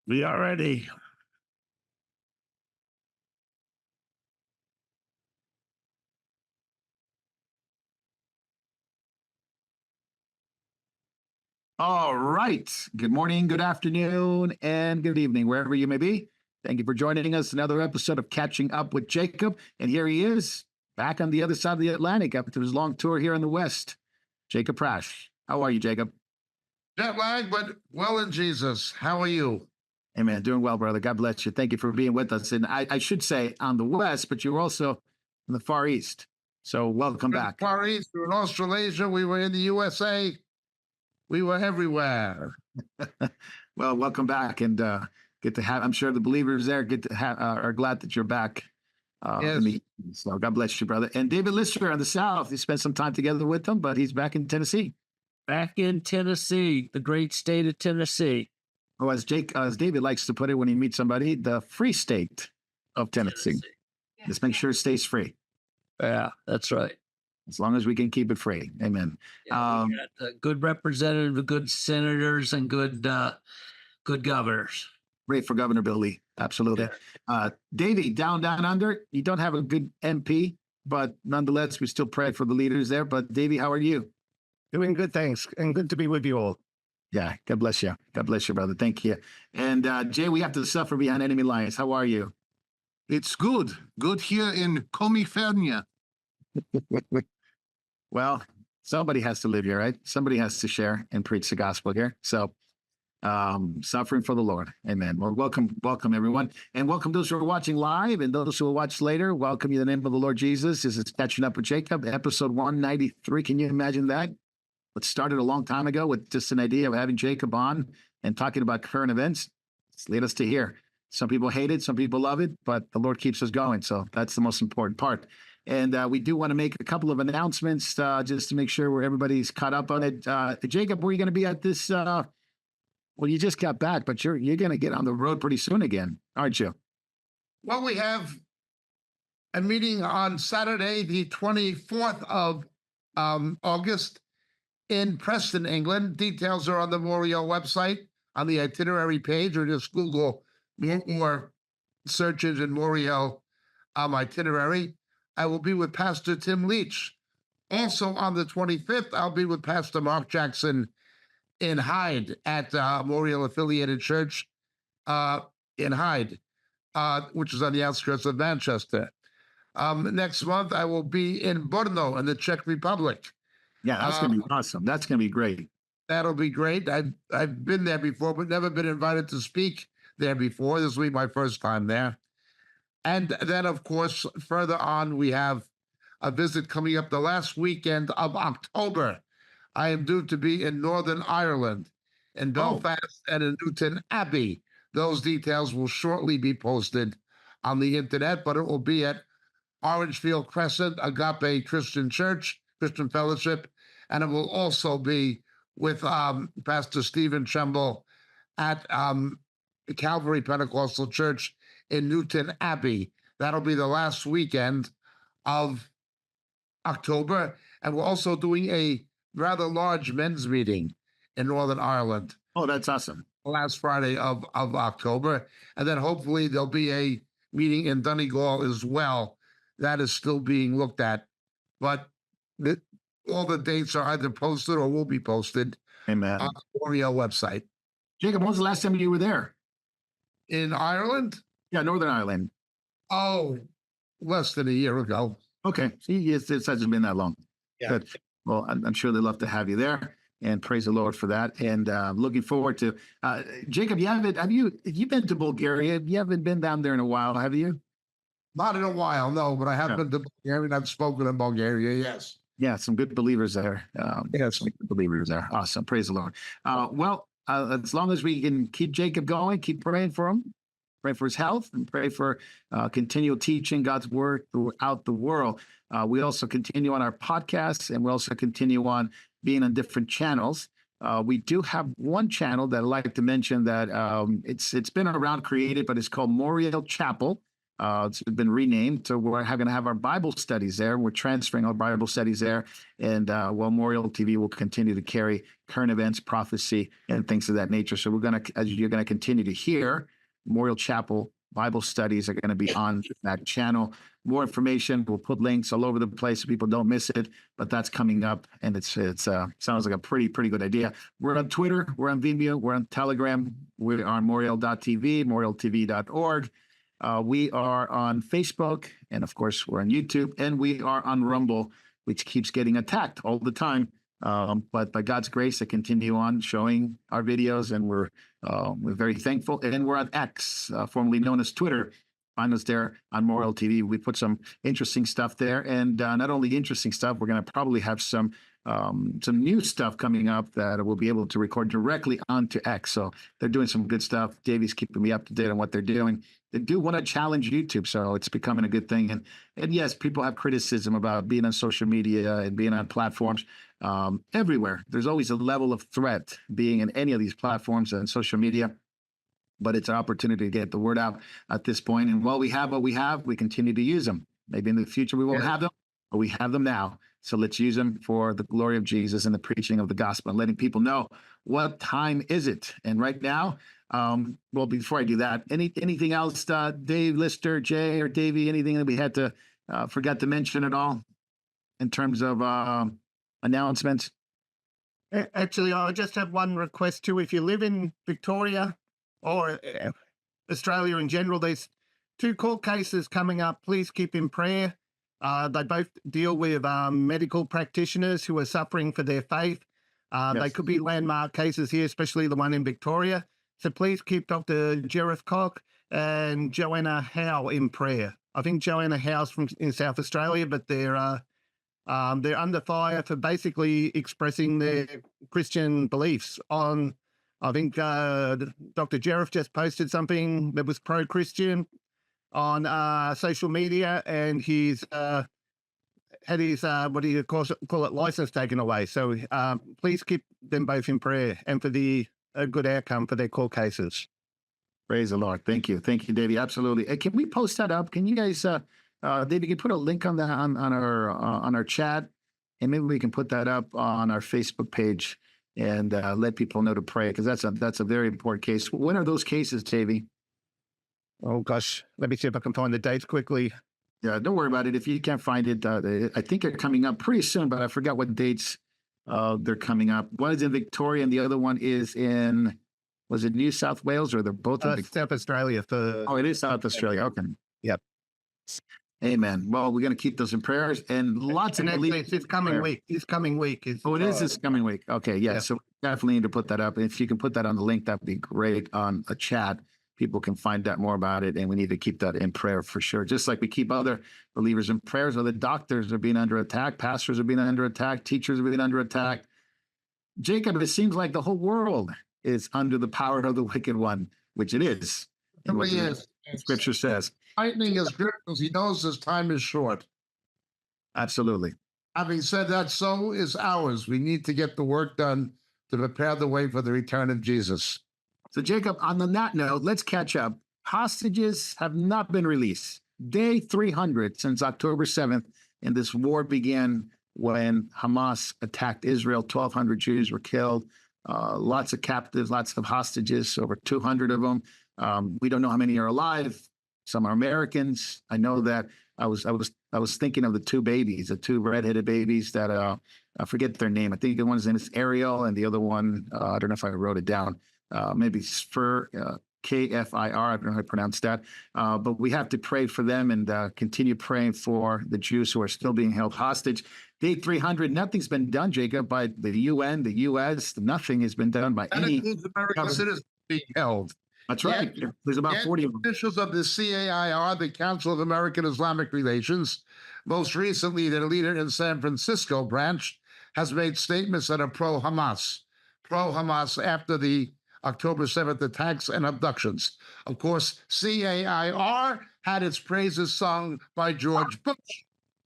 We are ready. All right. Good morning, good afternoon, and good evening, wherever you may be. Thank you for joining us. Another episode of Catching Up with Jacob. And here he is, back on the other side of the Atlantic after his long tour here in the West. Jacob Prash. How are you, Jacob? Jet lag, but well in Jesus. How are you? Hey, man, doing well, brother. God bless you. Thank you for being with us. And I should say on the West, but you're also in the Far East. So welcome back. Far East, we were in Australasia, we were in the USA, we were everywhere. Well, welcome back, and get to have. I'm sure the believers there get to have are glad that you're back. Yes. So God bless you, brother. And David Lister in the South. You spent some time together with them, but he's back in Tennessee. Back in Tennessee, the great state of Tennessee. Oh, as David likes to put it when he meets somebody, the free state of Tennessee. Just make sure it stays free. Yeah, that's right. As long as we can keep it free. Amen. Yeah, we got a good representative, good senators, and good governors. Great for Governor Bill Lee. Absolutely. Davey, down under, you don't have a good MP, but nonetheless, we still pray for the leaders there. But Davey, how are you? Doing good, thanks, and good to be with you all. Yeah, God bless you. God bless you, brother. Thank you. And Jay, we have to suffer behind enemy lines. How are you? It's good. Good here in California. Well, somebody has to live here, right? Somebody has to share and preach the gospel here. So, suffering for the Lord. Amen. Well, welcome everyone. And welcome those who are watching live and those who will watch later. Welcome you in the name of the Lord Jesus. This is Catching Up with Jacob, episode 193. Can you imagine that? It started a long time ago with just an idea of having Jacob on and talking about current events. It's led us to here. Some people hate it, some people love it, but the Lord keeps us going. So that's the most important part. And we do want to make a couple of announcements just to make sure where everybody's caught up on it. Jacob, where are you going to be at this? Well, you just got back, but you're going to get on the road pretty soon again, aren't you? Well, we have a meeting on Saturday, the 24th of August in Preston, England. Details are on the Moriel website on the itinerary page, or just Google or search engine Moriel itinerary. I will be with Pastor Tim Leach. Also on the 25th, I'll be with Pastor Mark Jackson in Hyde at Moriel Affiliated Church in Hyde, which is on the outskirts of Manchester. Next month, I will be in Brno in the Czech Republic. Yeah, that's going to be awesome. That's going to be great. That'll be great. I've been there before, but never been invited to speak there before. This will be my first time there. And then, of course, further on, we have a visit coming up the last weekend of October. I am due to be in Northern Ireland, in Belfast and in Newton Abbey. Those details will shortly be posted on the internet, but it will be at Orangefield Crescent, Agape Christian Church, Christian Fellowship, and it will also be with Pastor Stephen Tremble at Calvary Pentecostal Church in Newton Abbey. That'll be the last weekend of October. And we're also doing a rather large men's meeting in Northern Ireland. Oh, that's awesome. Last Friday of October. And then hopefully there'll be a meeting in Donegal as well. That is still being looked at. But all the dates are either posted or will be posted. Amen. On the Moriel website. Jacob, when was the last time you were there? In Ireland? Yeah, Northern Ireland. Oh, less than a year ago. Okay. See, it hasn't been that long. Yeah. Good. Well, I'm sure they'd love to have you there, and praise the Lord for that. And looking forward to Jacob. Have you been to Bulgaria? You haven't been down there in a while, have you? Not in a while, no. But I have been to Bulgaria, and I've spoken in Bulgaria. Yes. Yeah, some good believers there. Some good believers there. Awesome. Praise the Lord. As long as we can keep Jacob going, keep praying for him, pray for his health, and pray for continual teaching God's word throughout the world. We also continue on our podcasts, and we also continue on being on different channels. We do have one channel that I'd like to mention that it's been around created, but it's called Moriel Chapel. It's been renamed, so we're going to have our Bible studies there. We're transferring our Bible studies there, and Memorial TV will continue to carry current events, prophecy, and things of that nature. So we're going to, as you're going to continue to hear, Memorial Chapel Bible studies are going to be on that channel. More information, we'll put links all over the place so people don't miss it. But that's coming up, and it's sounds like a pretty good idea. We're on Twitter, we're on Vimeo, we're on Telegram, we're on Memorial.tv, memorialtv.org. We are on Facebook, and of course, we're on YouTube, and we are on Rumble, which keeps getting attacked all the time. But by God's grace, I continue on showing our videos, and we're very thankful. And we're on X, formerly known as Twitter. Find us there on Memorial TV. We put some interesting stuff there, and not only interesting stuff, we're going to probably have some new stuff coming up that we'll be able to record directly onto X. So they're doing some good stuff. Davey's keeping me up to date on what they're doing. They do want to challenge YouTube, so it's becoming a good thing. And yes, people have criticism about being on social media and being on platforms everywhere. There's always a level of threat being in any of these platforms and social media. But it's an opportunity to get the word out at this point. And while we have what we have, we continue to use them. Maybe in the future we won't have them, but we have them now. So let's use them for the glory of Jesus and the preaching of the gospel and letting people know what time is it. And right now, well, before I do that, anything else, Dave, Lister, Jay, or Davey, anything that we had to forgot to mention at all in terms of announcements? Actually, I just have one request too. If you live in Victoria or Australia in general, there's 2 court cases coming up. Please keep in prayer. They both deal with medical practitioners who are suffering for their faith. They could be landmark cases here, especially the one in Victoria. So please keep Dr. Jereth Cock and Joanna Howe in prayer. I think Joanna Howe's in South Australia, but they're under fire for basically expressing their Christian beliefs on. I think Dr. Jereth just posted something that was pro-Christian on social media, and he's had his what do you call it, license taken away. So please keep them both in prayer and for a good outcome for their court cases. Praise the Lord. Thank you, Davey. Absolutely. Can we post that up? Can you guys, Davey, can put a link on that on our chat, and maybe we can put that up on our Facebook page and let people know to pray, because that's a very important case. When are those cases, Davey? Oh gosh, let me see if I can find the dates quickly. Yeah, don't worry about it. If you can't find it, I think they're coming up pretty soon, but I forgot what dates they're coming up. One is in Victoria, and the other one is in, was it New South Wales, or they're both in South Australia? Oh, it is South Australia. Okay. Yep. Amen. Well, we're going to keep those in prayers, and lots of believers. This coming week. This coming week is. Oh, it is this coming week. Okay, yeah. So definitely need to put that up. And if you can put that on the link, that'd be great on a chat. People can find out more about it, and we need to keep that in prayer for sure. Just like we keep other believers in prayers. Other doctors are being under attack. Pastors are being under attack. Teachers are being under attack. Jacob, it seems like the whole world is under the power of the wicked one, which it is. And what Scripture says. Lightning is good because he knows his time is short. Absolutely. Having said that, so is ours. We need to get the work done to prepare the way for the return of Jesus. So, Jacob, on that note, let's catch up. Hostages have not been released. Day 300 since October 7th, and this war began when Hamas attacked Israel. 1,200 Jews were killed. Lots of captives, lots of hostages, over 200 of them. We don't know how many are alive. Some are Americans. I know that I was thinking of the 2 babies, the 2 redheaded babies that I forget their name. I think the one's name is Ariel, and the other one, I don't know if I wrote it down. Maybe Spur, Kfir. I don't know how to pronounce that. But we have to pray for them and continue praying for the Jews who are still being held hostage. Day 300, nothing's been done, Jacob, by the UN, the U.S. Nothing has been done by any American citizens being held. That's right. There's about 40 of them. Officials of the CAIR, the Council of American Islamic Relations, most recently their leader in San Francisco branch, has made statements that are pro-Hamas after the October 7th attacks and abductions. Of course, CAIR had its praises sung by George Bush.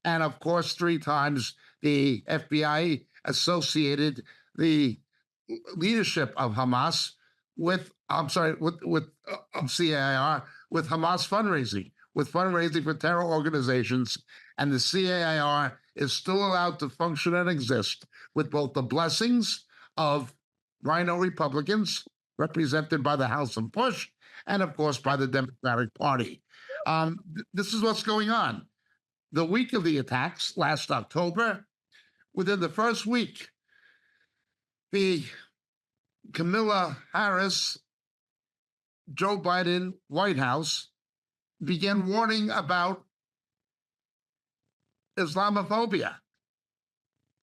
And of course, 3 times the FBI associated the leadership of Hamas with CAIR with Hamas fundraising, with fundraising for terror organizations, and the CAIR is still allowed to function and exist with both the blessings of Rhino Republicans, represented by the House of Bush, and of course by the Democratic Party. This is what's going on. The week of the attacks, last October, within the first week, the Kamala Harris, Joe Biden White House began warning about Islamophobia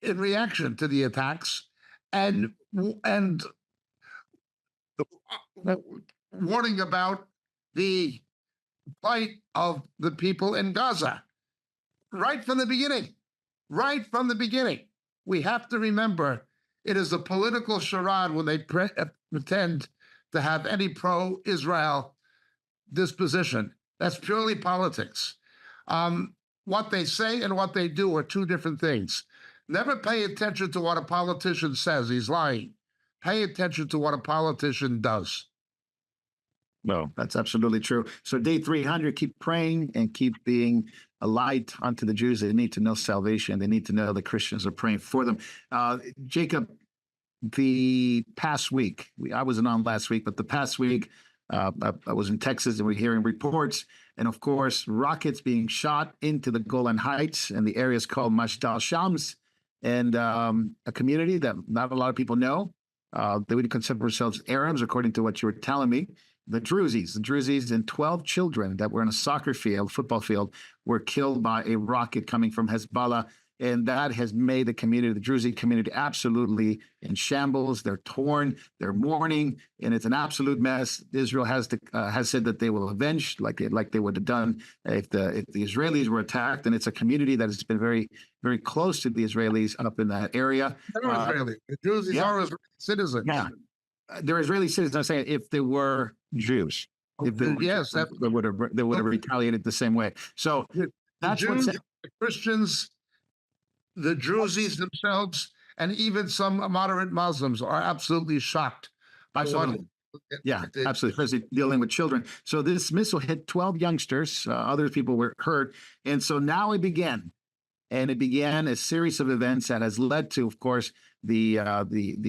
in reaction to the attacks, and warning about the plight of the people in Gaza. Right from the beginning, we have to remember it is a political charade when they pretend to have any pro-Israel disposition. That's purely politics. What they say and what they do are two different things. Never pay attention to what a politician says. He's lying. Pay attention to what a politician does. Well, that's absolutely true. So day 300, keep praying and keep being a light unto the Jews. They need to know salvation. They need to know the Christians are praying for them. Jacob, the past week, I wasn't on last week, but the past week, I was in Texas and we're hearing reports. And of course, rockets being shot into the Golan Heights and the area is called Mashdal Shams, and a community that not a lot of people know. They would consider themselves Arabs, according to what you were telling me. The Druzes and 12 children that were in a football field, were killed by a rocket coming from Hezbollah. And that has made the Druze community, absolutely in shambles. They're torn, they're mourning, and it's an absolute mess. Israel has said that they will avenge, like they would have done if the Israelis were attacked. And it's a community that has been very, very close to the Israelis up in that area. They're Israeli. The Jews are Israeli citizens. Yeah, they're Israeli citizens. I'm saying if they were Jews, yes, they would have retaliated the same way. So that's Jews, the Christians, the Druzes themselves, and even some moderate Muslims are absolutely shocked by absolutely. Yeah, absolutely, especially dealing with children. So this missile hit 12 youngsters. Other people were hurt, and so now it began a series of events that has led to, of course, the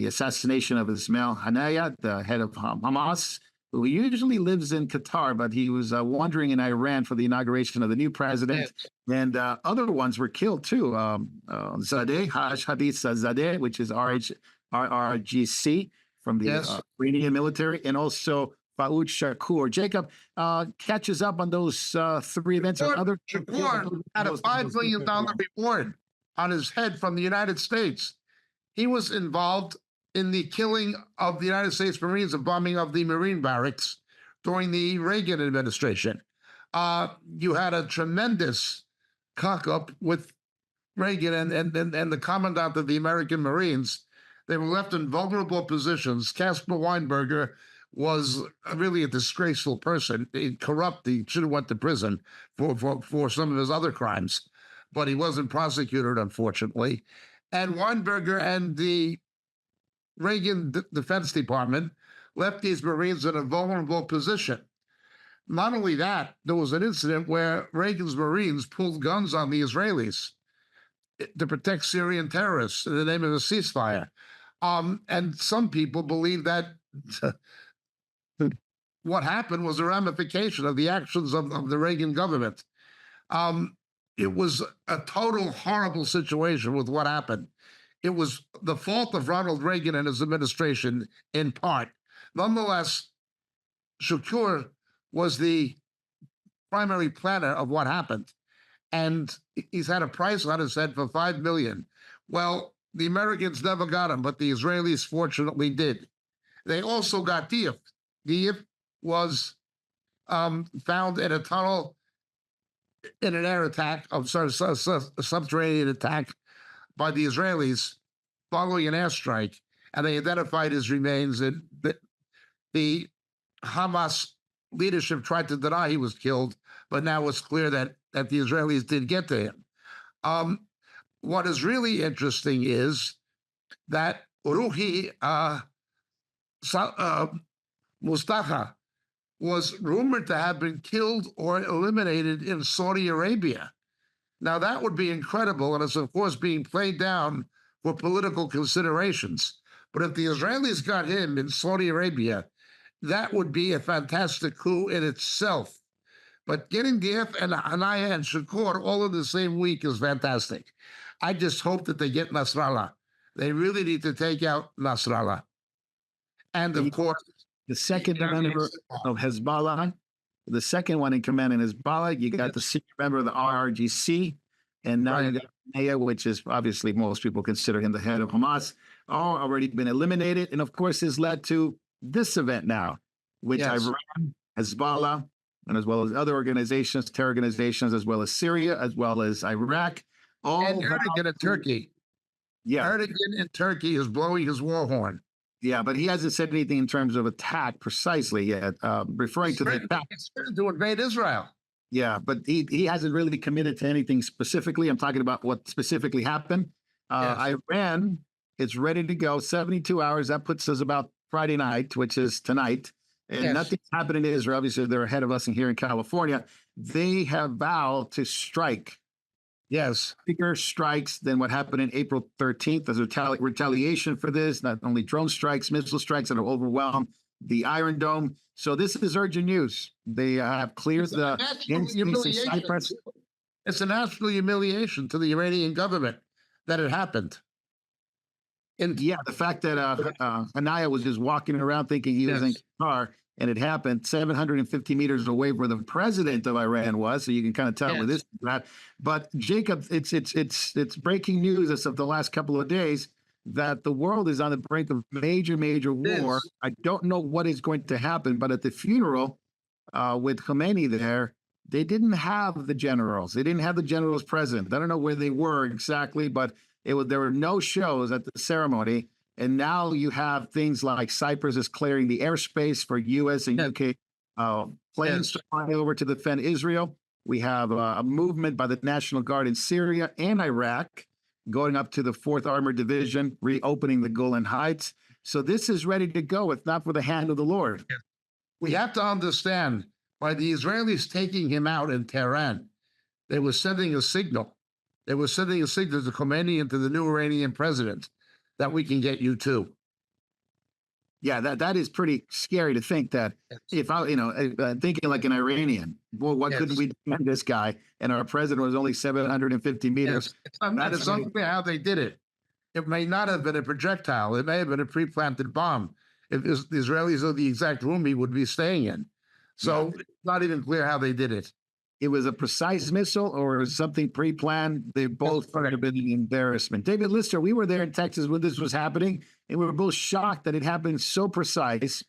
assassination of Ismail Haniyeh, the head of Hamas, who usually lives in Qatar, but he was wandering in Iran for the inauguration of the new president. Yes. And other ones were killed too. Zadeh, Hadith Zadeh, which is RRGC from the Iranian military, and also Faoud Shakur. Jacob catches up on those three events. Shakur had a $5 million reward on his head from the United States. He was involved in the killing of the United States Marines, the bombing of the Marine barracks during the Reagan administration. You had a tremendous cock-up with Reagan and the commandant of the American Marines. They were left in vulnerable positions. Caspar Weinberger was really a disgraceful person, corrupt. He should have went to prison for some of his other crimes, but he wasn't prosecuted, unfortunately. And Weinberger and the Reagan Defense Department left these Marines in a vulnerable position. Not only that, there was an incident where Reagan's Marines pulled guns on the Israelis to protect Syrian terrorists in the name of a ceasefire. And some people believe that what happened was a ramification of the actions of the Reagan government. It was a total horrible situation with what happened. It was the fault of Ronald Reagan and his administration in part. Nonetheless, Shakur was the primary planner of what happened. And he's had a price on his head for $5 million. Well, the Americans never got him, but the Israelis fortunately did. They also got Diab. Diab was found in a tunnel in an air attack, a subterranean attack by the Israelis following an airstrike, and they identified his remains. And the Hamas leadership tried to deny he was killed, but now it's clear that the Israelis did get to him. What is really interesting is that Ruhi Mustafa, was rumored to have been killed or eliminated in Saudi Arabia. Now, that would be incredible, and it's, of course, being played down for political considerations. But if the Israelis got him in Saudi Arabia, that would be a fantastic coup in itself. But getting Diaz and Anaya and Shakur all in the same week is fantastic. I just hope that they get Nasrallah. They really need to take out Nasrallah. And of course, the second member of Hezbollah, the second one in command in Hezbollah, you got the senior member of the RRGC, and now you got Naya, which is obviously most people consider him the head of Hamas, all already been eliminated. And of course, has led to this event now, which Iran, Hezbollah, and as well as other organizations, terror organizations, as well as Syria, as well as Iraq, all and Erdogan in Turkey. Yeah, Erdogan in Turkey is blowing his war horn. Yeah, but he hasn't said anything in terms of attack precisely yet, referring to the attack. It's to invade Israel. Yeah, but he hasn't really committed to anything specifically. I'm talking about what specifically happened. Iran is ready to go, 72 hours. That puts us about Friday night, which is tonight. And nothing's happened in Israel. Obviously, they're ahead of us here in California. They have vowed to strike. Yes. Bigger strikes than what happened in April 13th. There's retaliation for this, not only drone strikes, missile strikes that have overwhelmed the Iron Dome. So this is urgent news. They have cleared the instincts in Cyprus. It's a national humiliation to the Iranian government that it happened. And yeah, the fact that Anaya was just walking around thinking he was in Qatar, and it happened 750 meters away where the president of Iran was, so you can kind of tell where this is at. But Jacob, it's breaking news as of the last couple of days that the world is on the brink of major war. I don't know what is going to happen, but at the funeral with Khomeini there, they didn't have the generals. They didn't have the generals present. I don't know where they were exactly, but there were no shows at the ceremony. And now you have things like Cyprus is clearing the airspace for U.S. and UK planes to fly over to defend Israel. We have a movement by the National Guard in Syria and Iraq going up to the 4th Armored Division, reopening the Golan Heights. So this is ready to go, if not for the hand of the Lord. We have to understand, by the Israelis taking him out in Tehran, they were sending a signal. They were sending a signal to Khomeini and to the new Iranian president that we can get you too. Yeah, that is pretty scary to think that if I, thinking like an Iranian, well, what couldn't we defend this guy? And our president was only 750 meters. That is unclear how they did it. It may not have been a projectile. It may have been a pre-planted bomb. If the Israelis know the exact room he would be staying in. So it's not even clear how they did it. It was a precise missile or something pre-planned. They both could have been an embarrassment. David Lister, we were there in Texas when this was happening, and we were both shocked that it happened so precise,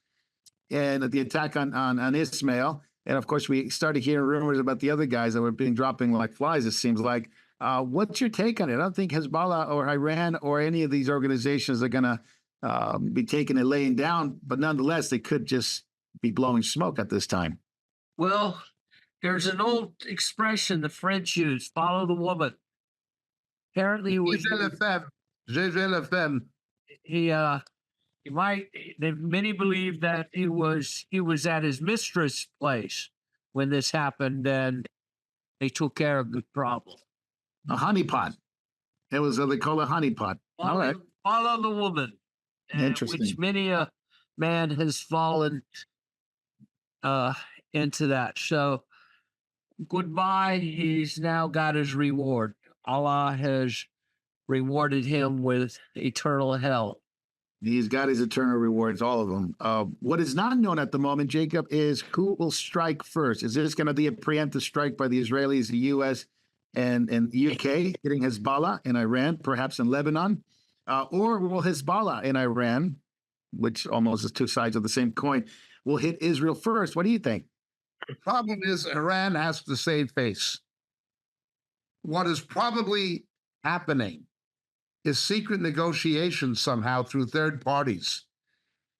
and the attack on Ismail. And of course, we started hearing rumors about the other guys that were being dropping like flies, it seems like. What's your take on it? I don't think Hezbollah or Iran or any of these organizations are going to be taking and laying down, but nonetheless, they could just be blowing smoke at this time. Well, there's an old expression the French use, follow the woman. Apparently many believe that he was at his mistress' place when this happened, and they took care of the problem. A honeypot. It was they call it a honeypot. All right. Follow the woman. Interesting. Which many a man has fallen into that. So goodbye. He's now got his reward. Allah has rewarded him with eternal hell. He's got his eternal rewards, all of them. What is not known at the moment, Jacob, is who will strike first. Is this going to be a preemptive strike by the Israelis, the U.S., and UK, hitting Hezbollah in Iran, perhaps in Lebanon? Or will Hezbollah in Iran, which almost is two sides of the same coin, will hit Israel first? What do you think? The problem is Iran has to save face. What is probably happening is secret negotiations somehow through third parties.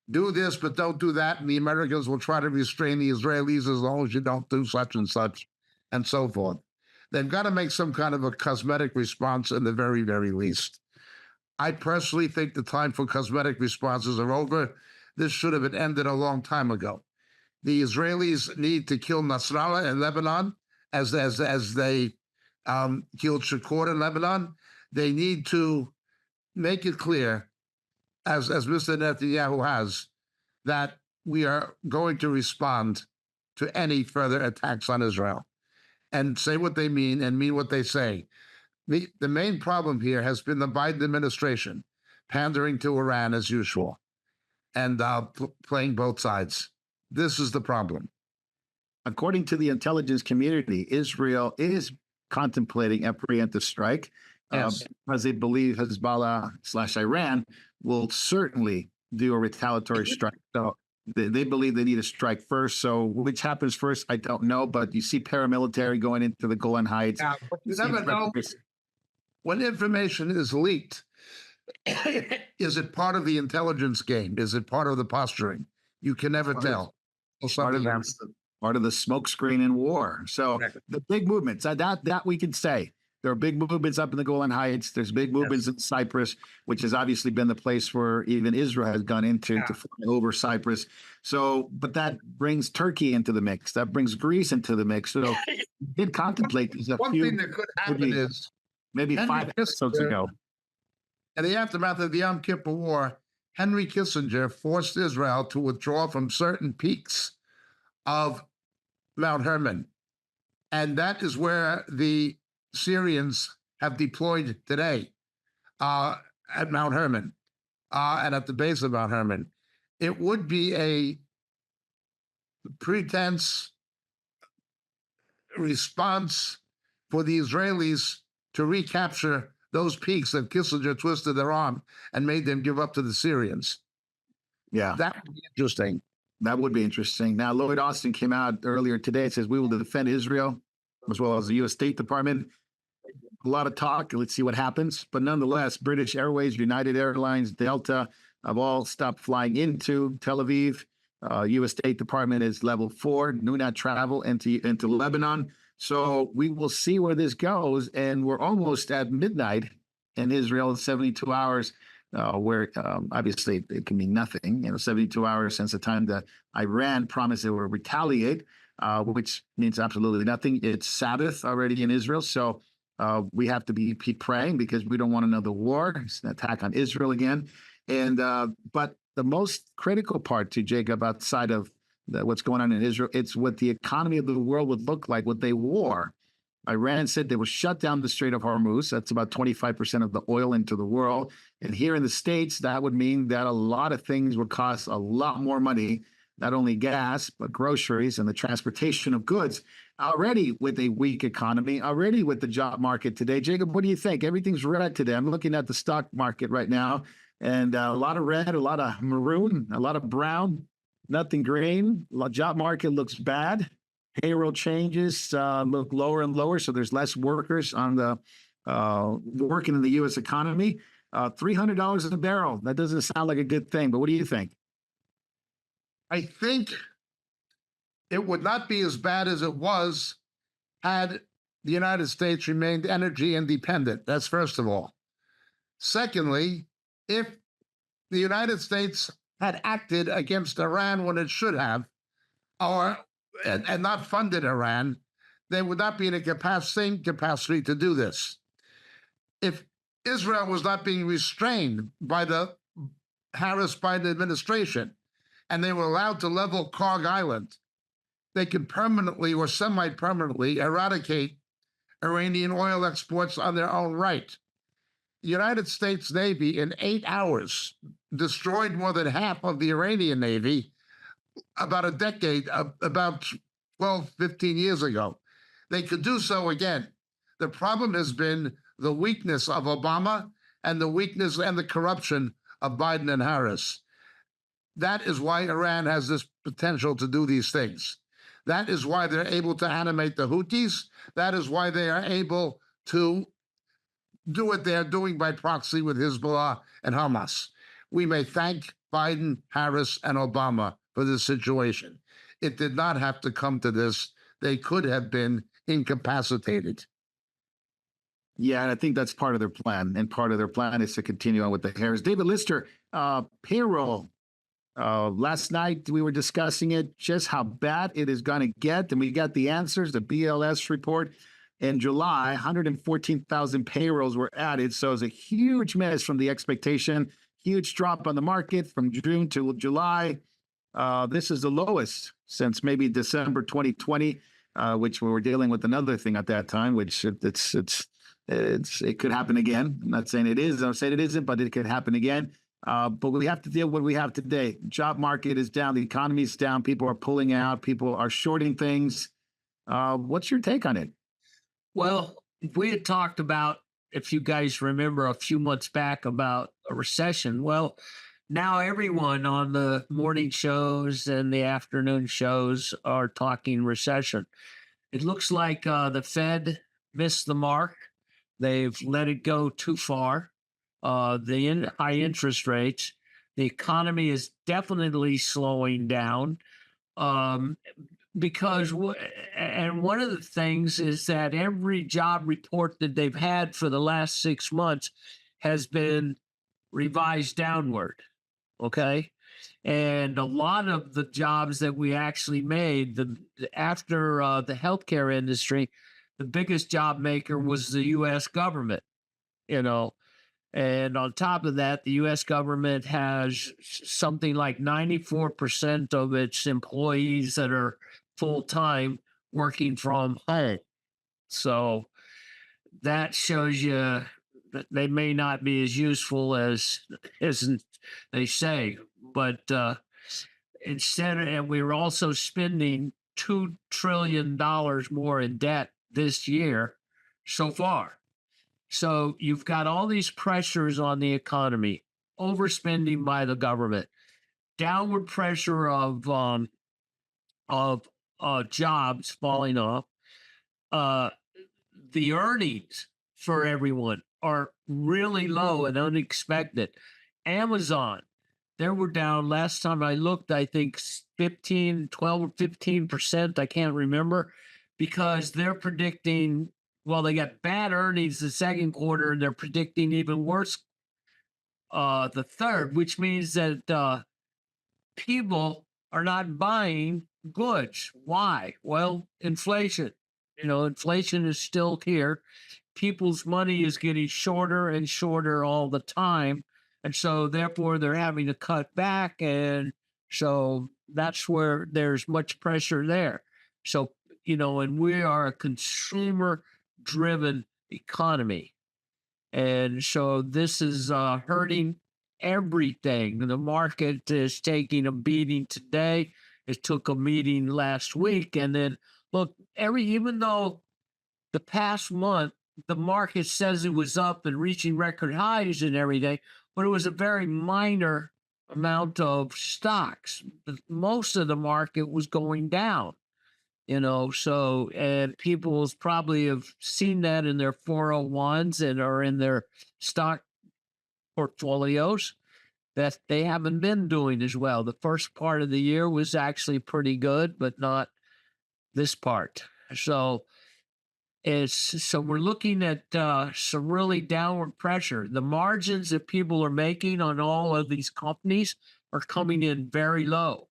Do this, but don't do that, and the Americans will try to restrain the Israelis as long as you don't do such and such, and so forth. They've got to make some kind of a cosmetic response in the very, very least. I personally think the time for cosmetic responses are over. This should have been ended a long time ago. The Israelis need to kill Nasrallah in Lebanon, as they killed Shakur in Lebanon. They need to make it clear, as Mr. Netanyahu has, that we are going to respond to any further attacks on Israel, and say what they mean and mean what they say. The main problem here has been the Biden administration pandering to Iran as usual, and playing both sides. This is the problem. According to the intelligence community, Israel is contemplating a preemptive strike because they believe Hezbollah/Iran will certainly do a retaliatory strike. So they believe they need to strike first. So which happens first, I don't know. But you see paramilitary going into the Golan Heights. Yeah, but you never know when information is leaked. Is it part of the intelligence game? Is it part of the posturing? You can never tell. Part of the smoke screen in war. So the big movements that we can say there are big movements up in the Golan Heights. There's big movements in Cyprus, which has obviously been the place where even Israel has gone into to fly over Cyprus. So, but that brings Turkey into the mix. That brings Greece into the mix. So, did contemplate. One thing that could happen is maybe Henry 5 episodes ago. In the aftermath of the Yom Kippur War, Henry Kissinger forced Israel to withdraw from certain peaks of Mount Hermon. And that is where the Syrians have deployed today, at Mount Hermon, and at the base of Mount Hermon. It would be a pretense response for the Israelis to recapture those peaks that Kissinger twisted their arm and made them give up to the Syrians. Yeah. That would be interesting. That would be interesting. Now, Lloyd Austin came out earlier today and says we will defend Israel, as well as the U.S. State Department. A lot of talk. Let's see what happens. But nonetheless, British Airways, United Airlines, Delta have all stopped flying into Tel Aviv. U.S. State Department is level 4, do not travel into Lebanon. So we will see where this goes. And we're almost at midnight in Israel, 72 hours, where obviously it can mean nothing. 72 hours since the time that Iran promised it would retaliate, which means absolutely nothing. It's Sabbath already in Israel. So we have to be praying because we don't want another war. It's an attack on Israel again. And but the most critical part to Jacob, outside of what's going on in Israel, it's what the economy of the world would look like with a war. Iran said they will shut down the Strait of Hormuz. That's about 25% of the oil into the world. And here in the States, that would mean that a lot of things would cost a lot more money, not only gas, but groceries and the transportation of goods. Already with a weak economy, already with the job market today. Jacob, what do you think? Everything's red today. I'm looking at the stock market right now, and a lot of red, a lot of maroon, a lot of brown, nothing green. The job market looks bad. Payroll changes look lower and lower, so there's less workers on the working in the U.S. economy. $300 a barrel. That doesn't sound like a good thing, but what do you think? I think it would not be as bad as it was had the United States remained energy independent. That's first of all. Secondly, if the United States had acted against Iran when it should have, and not funded Iran, they would not be in a same capacity to do this. If Israel was not being restrained by the Harris-Biden administration, and they were allowed to level Karg Island, they could permanently or semi-permanently eradicate Iranian oil exports on their own right. The United States Navy, in 8 hours, destroyed more than half of the Iranian Navy about 12, 15 years ago. They could do so again. The problem has been the weakness of Obama and the weakness and the corruption of Biden and Harris. That is why Iran has this potential to do these things. That is why they're able to animate the Houthis. That is why they are able to do what they're doing by proxy with Hezbollah and Hamas. We may thank Biden, Harris, and Obama for this situation. It did not have to come to this. They could have been incapacitated. Yeah, and I think that's part of their plan. And part of their plan is to continue on with the Harris. David Lister, payroll Last night we were discussing it, just how bad it is going to get. And we got the answers, the BLS report. In July, 114,000 payrolls were added. So it's a huge miss from the expectation, huge drop on the market from June to July. This is the lowest since maybe December 2020, which we were dealing with another thing at that time, which it could happen again. I'm not saying it is, I'm saying it isn't, but it could happen again. But we have to deal with what we have today. Job market is down, the economy is down, people are pulling out, people are shorting things. What's your take on it? Well, we had talked about, if you guys remember a few months back, about a recession. Well, now everyone on the morning shows and the afternoon shows are talking recession. It looks like the Fed missed the mark. They've let it go too far. High interest rates, the economy is definitely slowing down. Because and one of the things is that every job report that they've had for the last 6 months has been revised downward. Okay. And a lot of the jobs that we actually made after the healthcare industry, the biggest job maker was the U.S. government, you know. And on top of that, the U.S. government has something like 94% of its employees that are full time working from home. So that shows you that they may not be as useful as they say. But and we were also spending $2 trillion more in debt this year so far. So you've got all these pressures on the economy, overspending by the government, downward pressure of jobs falling off. The earnings for everyone are really low and unexpected. Amazon, they were down last time I looked, I think 12 or 15%. I can't remember, because they're predicting, well, they got bad earnings the second quarter, and they're predicting even worse the third, which means that people are not buying goods. Why? Well, inflation. Inflation is still here. People's money is getting shorter and shorter all the time. And so therefore they're having to cut back. And so that's where there's much pressure there. So, and we are a consumer driven economy. And so this is hurting everything. The market is taking a beating today. It took a beating last week. And then look, even though the past month, the market says it was up and reaching record highs and everything, but it was a very minor amount of stocks. Most of the market was going down, so, and people probably have seen that in their 401s and are in their stock portfolios, that they haven't been doing as well. The first part of the year was actually pretty good, but not this part. So we're looking at some really downward pressure. The margins that people are making on all of these companies are coming in very low.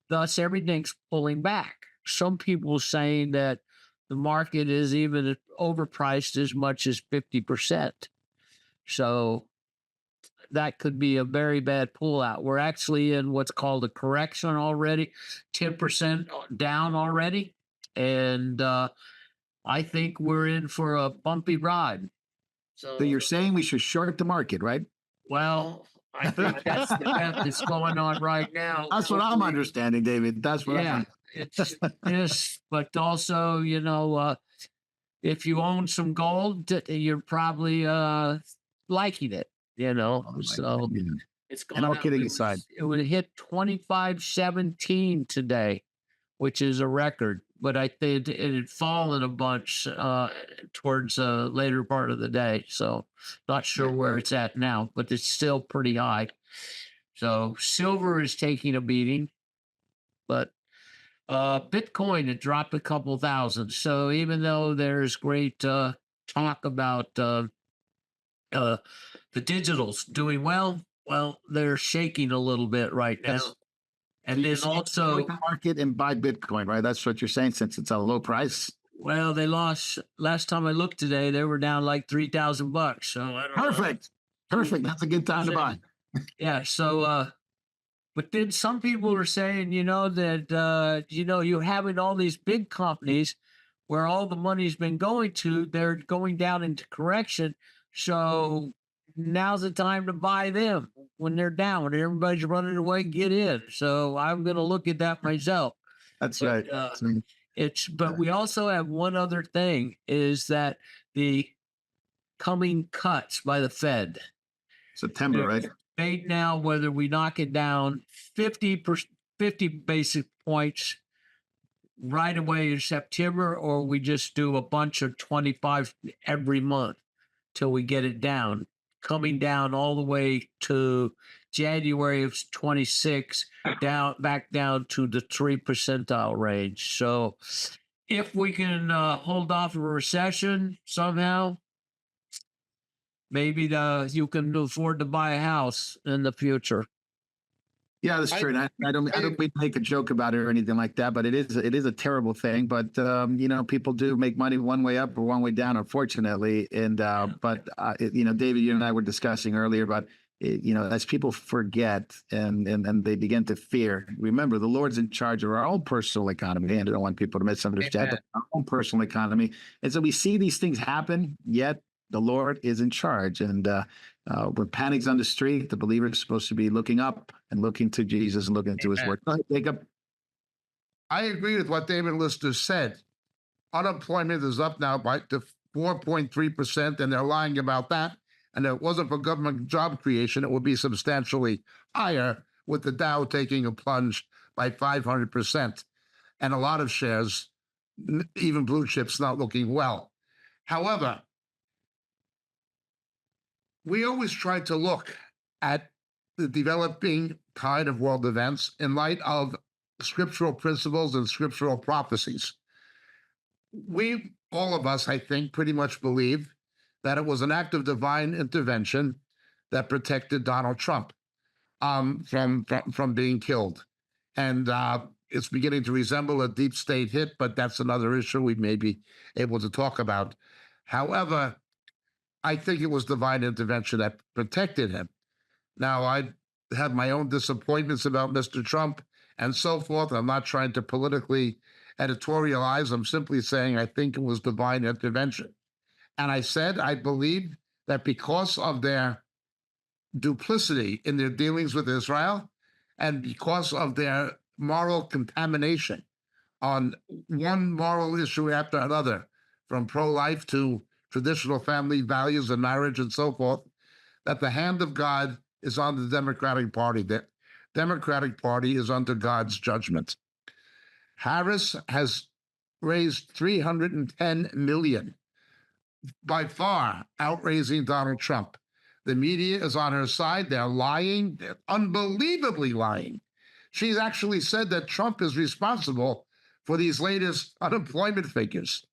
Thus, everything's pulling back. Some people saying that the market is even overpriced as much as 50%. So that could be a very bad pullout. We're actually in what's called a correction already, 10% down already. And I think we're in for a bumpy ride. So you're saying we should short the market, right? Well, I think that's the best that's going on right now. That's what I'm understanding, David. That's what I'm it's this, but also, if you own some gold, you're probably liking it, so it's gone. And all kidding aside, it would hit 25.17 today, which is a record, but I think it had fallen a bunch towards the later part of the day. So not sure where it's at now, but it's still pretty high. So silver is taking a beating, but Bitcoin had dropped a couple thousand. So even though there's great talk about the digitals doing well, they're shaking a little bit right now. And then also, the market and buy Bitcoin, right? That's what you're saying, since it's a low price. well, they lost last time I looked today, they were down like $3,000. So I don't know. Perfect. That's a good time to buy. Yeah. So, but then some people are saying, that, you're having all these big companies where all the money's been going to, they're going down into correction. So now's the time to buy them when they're down, when everybody's running away, get in. So I'm going to look at that myself. That's But, right. but we also have one other thing, is that the coming cuts by the Fed. September, They're right? made now whether we knock it down 50 basic points right away in September, or we just do a bunch of 25 every month till we get it down, coming down all the way to January of 26, back down to the 3 percentile range. So if we can hold off a recession somehow, maybe you can afford to buy a house in the future. Yeah, that's true. And I don't mean to make a joke about it or anything like that, but it is a terrible thing. But people do make money one way up or one way down, unfortunately. And David, you and I were discussing earlier about as people forget and they begin to fear. Remember, the Lord's in charge of our own personal economy, and I don't want people to misunderstand, but our own personal economy. And so we see these things happen, yet the Lord is in charge. And when panic's on the street, the believer is supposed to be looking up and looking to Jesus and looking to his word. Go ahead, Jacob. I agree with what David Lister said. Unemployment is up now to 4.3%, and they're lying about that. And if it wasn't for government job creation, it would be substantially higher, with the Dow taking a plunge by 500%. And a lot of shares, even blue chips, not looking well. However, we always try to look at the developing tide of world events in light of scriptural principles and scriptural prophecies. We, all of us, I think, pretty much believe that it was an act of divine intervention that protected Donald Trump from being killed. And it's beginning to resemble a deep state hit, but that's another issue we may be able to talk about. However, I think it was divine intervention that protected him. Now, I have my own disappointments about Mr. Trump and so forth. I'm not trying to politically editorialize. I'm simply saying I think it was divine intervention. And I said I believe that because of their duplicity in their dealings with Israel and because of their moral contamination on one moral issue after another, from pro-life to traditional family values and marriage and so forth, that the hand of God is on the Democratic Party. The Democratic Party is under God's judgment. Harris has raised $310 million, by far outraising Donald Trump. The media is on her side. They're lying. They're unbelievably lying. She's actually said that Trump is responsible for these latest unemployment figures.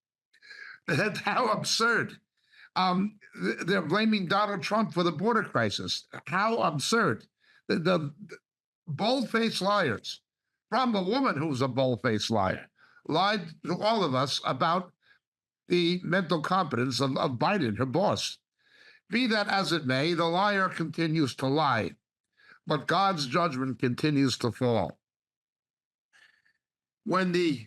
That's how absurd. They're blaming Donald Trump for the border crisis. How absurd. The bold-faced liars, from a woman who's a bold-faced liar, lied to all of us about the mental competence of Biden, her boss. Be that as it may, the liar continues to lie, but God's judgment continues to fall. When the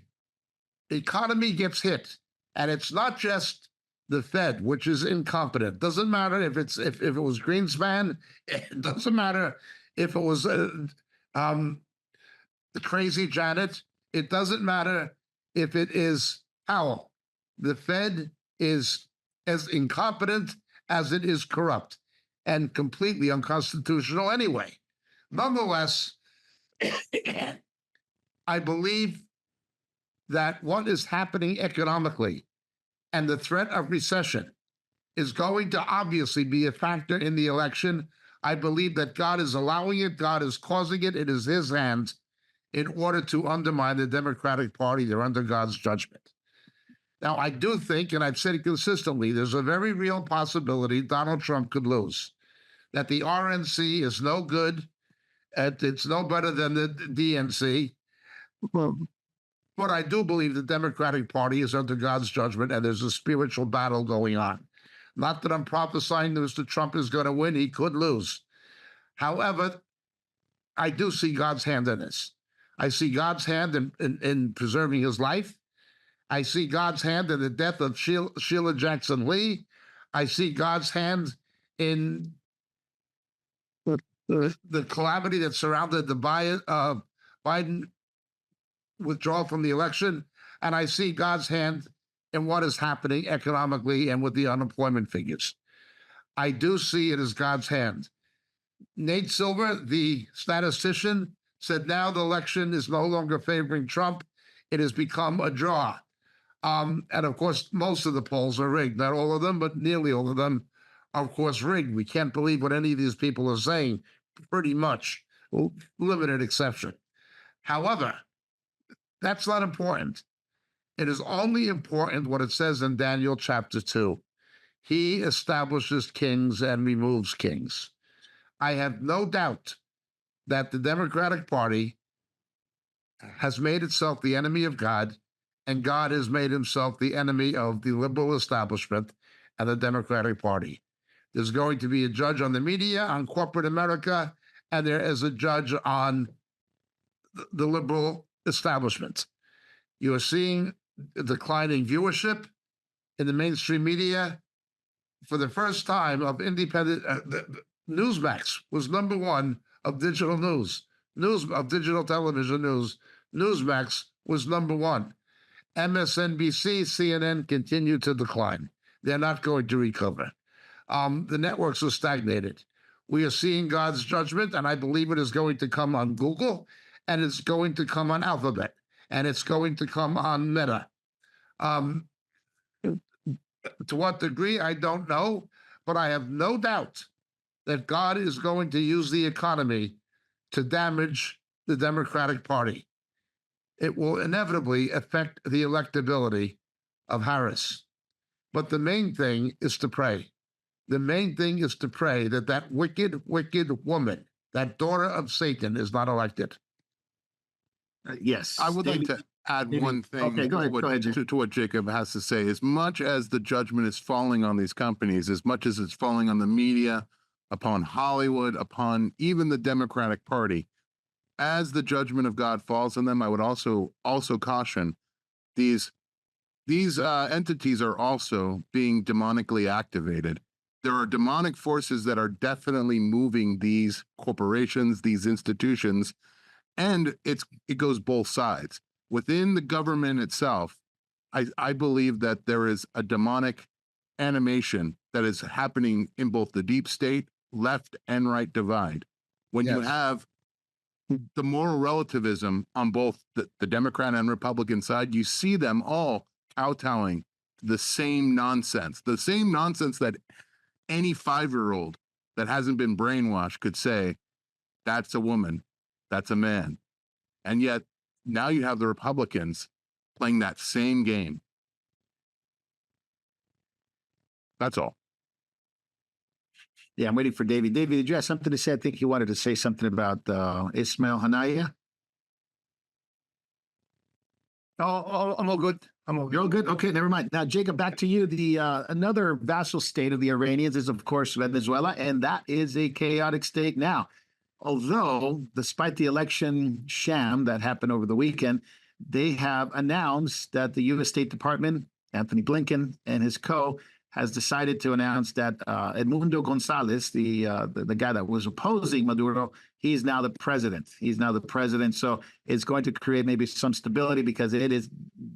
economy gets hit, and it's not just the Fed, which is incompetent. Doesn't matter if it was Greenspan. It doesn't matter if it was the crazy Janet. It doesn't matter if it is Powell. The Fed is as incompetent as it is corrupt and completely unconstitutional anyway. Nonetheless, I believe that what is happening economically and the threat of recession is going to obviously be a factor in the election. I believe that God is allowing it, God is causing it, it is his hands in order to undermine the Democratic Party. They're under God's judgment. Now, I do think, and I've said it consistently, there's a very real possibility Donald Trump could lose, that the RNC is no good. It's no better than the DNC. But I do believe the Democratic Party is under God's judgment, and there's a spiritual battle going on. Not that I'm prophesying that Mr. Trump is going to win. He could lose. However, I do see God's hand in this. I see God's hand in preserving his life. I see God's hand in the death of Sheila Jackson Lee. I see God's hand in the calamity that surrounded the Biden withdrawal from the election. And I see God's hand in what is happening economically and with the unemployment figures. I do see it as God's hand. Nate Silver, the statistician, said now the election is no longer favoring Trump. It has become a draw. And of course, most of the polls are rigged. Not all of them, but nearly all of them are, of course, rigged. We can't believe what any of these people are saying, pretty much, limited exception. However, that's not important. It is only important what it says in Daniel chapter 2. He establishes kings and removes kings. I have no doubt that the Democratic Party has made itself the enemy of God, and God has made himself the enemy of the liberal establishment and the Democratic Party. There's going to be a judge on the media, on corporate America, and there is a judge on the liberal establishment. You are seeing a declining viewership in the mainstream media. For the first time of independent, Newsmax was number one of digital news, of digital television news. Newsmax was number one. MSNBC, CNN continue to decline. They're not going to recover. The networks are stagnated. We are seeing God's judgment, and I believe it is going to come on Google, and it's going to come on Alphabet, and it's going to come on Meta. To what degree, I don't know, but I have no doubt that God is going to use the economy to damage the Democratic Party. It will inevitably affect the electability of Harris. But the main thing is to pray. The main thing is to pray that that wicked, wicked woman, that daughter of Satan, is not elected. Yes. I would like to add one thing Okay, go ahead. Go ahead, Jim. to what Jacob has to say. As much as the judgment is falling on these companies, as much as it's falling on the media, upon Hollywood, upon even the Democratic Party, as the judgment of God falls on them, I would also caution these entities are also being demonically activated. There are demonic forces that are definitely moving these corporations, these institutions, and it goes both sides. Within the government itself, I believe that there is a demonic animation that is happening in both the deep state, left and right divide. When you have the moral relativism on both the Democrat and Republican side, you see them all kowtowing to the same nonsense that any 5-year-old that hasn't been brainwashed could say, that's a woman, that's a man. And yet now you have the Republicans playing that same game. That's all. Yeah, I'm waiting for David. David, did you have something to say? I think you wanted to say something about Ismail Hanaya. Oh, I'm all good. I'm all good. You're all good? Okay, never mind. Now, Jacob, back to you. The another vassal state of the Iranians is, of course, Venezuela, and that is a chaotic state now. Although, despite the election sham that happened over the weekend, they have announced that the U.S. State Department, Anthony Blinken and his has decided to announce that Edmundo Gonzalez, the guy that was opposing Maduro, he's now the president. He's now the president. So it's going to create maybe some stability because it is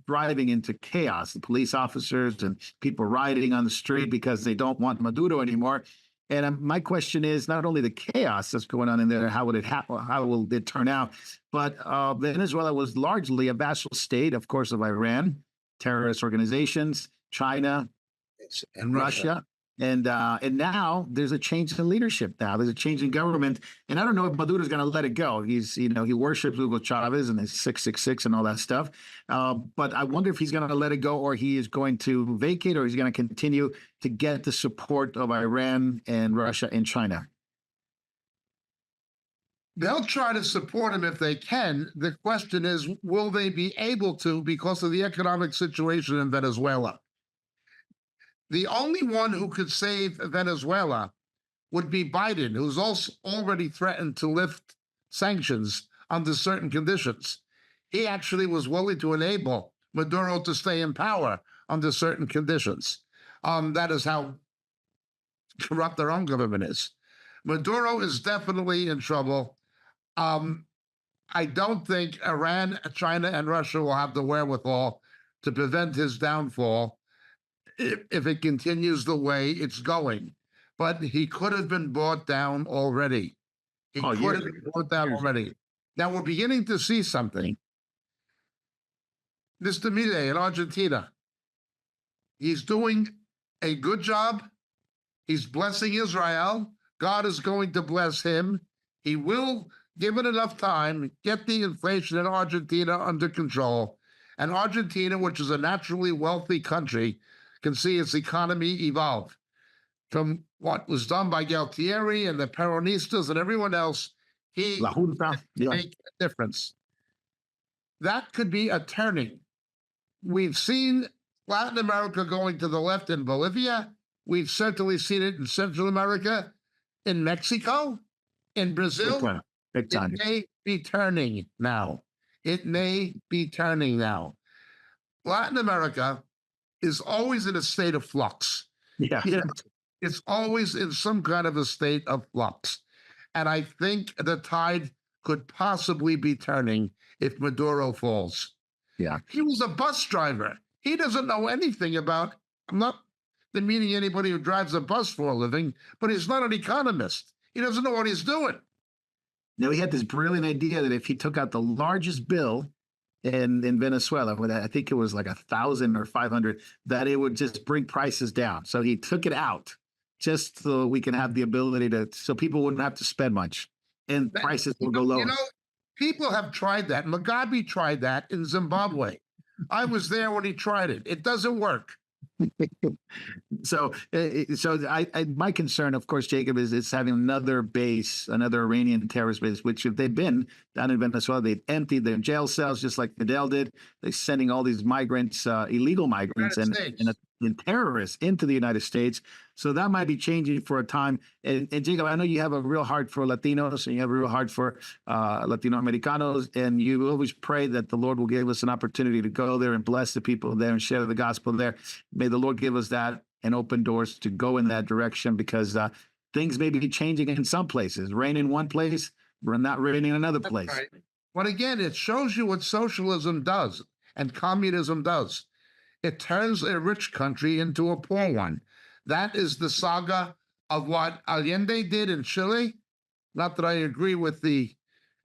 driving into chaos. The police officers and people rioting on the street because they don't want Maduro anymore. And my question is not only the chaos that's going on in there, how would it happen? How will it turn out? But Venezuela was largely a vassal state, of course, of Iran, terrorist organizations, China, And Russia. And now there's a change in leadership. Now there's a change in government, and I don't know if Maduro's going to let it go. He's, he worships Hugo Chavez and his 666 and all that stuff. But I wonder if he's going to let it go, or he is going to vacate, or he's going to continue to get the support of Iran and Russia and China. They'll try to support him if they can. The question is, will they be able to because of the economic situation in Venezuela? The only one who could save Venezuela would be Biden, who's also already threatened to lift sanctions under certain conditions. He actually was willing to enable Maduro to stay in power under certain conditions. That is how corrupt their own government is. Maduro is definitely in trouble. I don't think Iran, China, and Russia will have the wherewithal to prevent his downfall if it continues the way it's going. But he could have been brought down already. He could have been brought down already. Now we're beginning to see something. Mr. Milei in Argentina, he's doing a good job. He's blessing Israel. God is going to bless him. He will, given enough time, get the inflation in Argentina under control. And Argentina, which is a naturally wealthy country, can see its economy evolve from what was done by Galtieri and the Peronistas and everyone else. He La Junta. Yeah. make a difference. That could be a turning. We've seen Latin America going to the left in Bolivia. We've certainly seen it in Central America, in Mexico, in Brazil. Big time. It may be turning now. It may be turning now. Latin America is always in a state of flux. Yeah. It's always in some kind of a state of flux. And I think the tide could possibly be turning if Maduro falls. Yeah. He was a bus driver. He doesn't know anything about, I'm not demeaning anybody who drives a bus for a living, but he's not an economist. He doesn't know what he's doing. Now, he had this brilliant idea that if he took out the largest bill in Venezuela, with I think it was like 1,000 or 500, that it would just bring prices down. So he took it out just so we can have the ability to, so people wouldn't have to spend much and prices will go lower. You know, people have tried that. Mugabe tried that in Zimbabwe. I was there when he tried it. It doesn't work. So my concern, of course, Jacob, is having another base, another Iranian terrorist base, which if they've been down in Venezuela, they've emptied their jail cells just like Fidel did. They're sending all these migrants, illegal migrants and terrorists into the United States. So that might be changing for a time. And Jacob, I know you have a real heart for Latinos and you have a real heart for Latino Americanos. And you always pray that the Lord will give us an opportunity to go there and bless the people there and share the gospel there. May the Lord give us that and open doors to go in that direction, because things may be changing in some places. Rain in one place, we're not raining in another place. Right. But again, it shows you what socialism does and communism does. It turns a rich country into a poor one. That is the saga of what Allende did in Chile. Not that I agree with the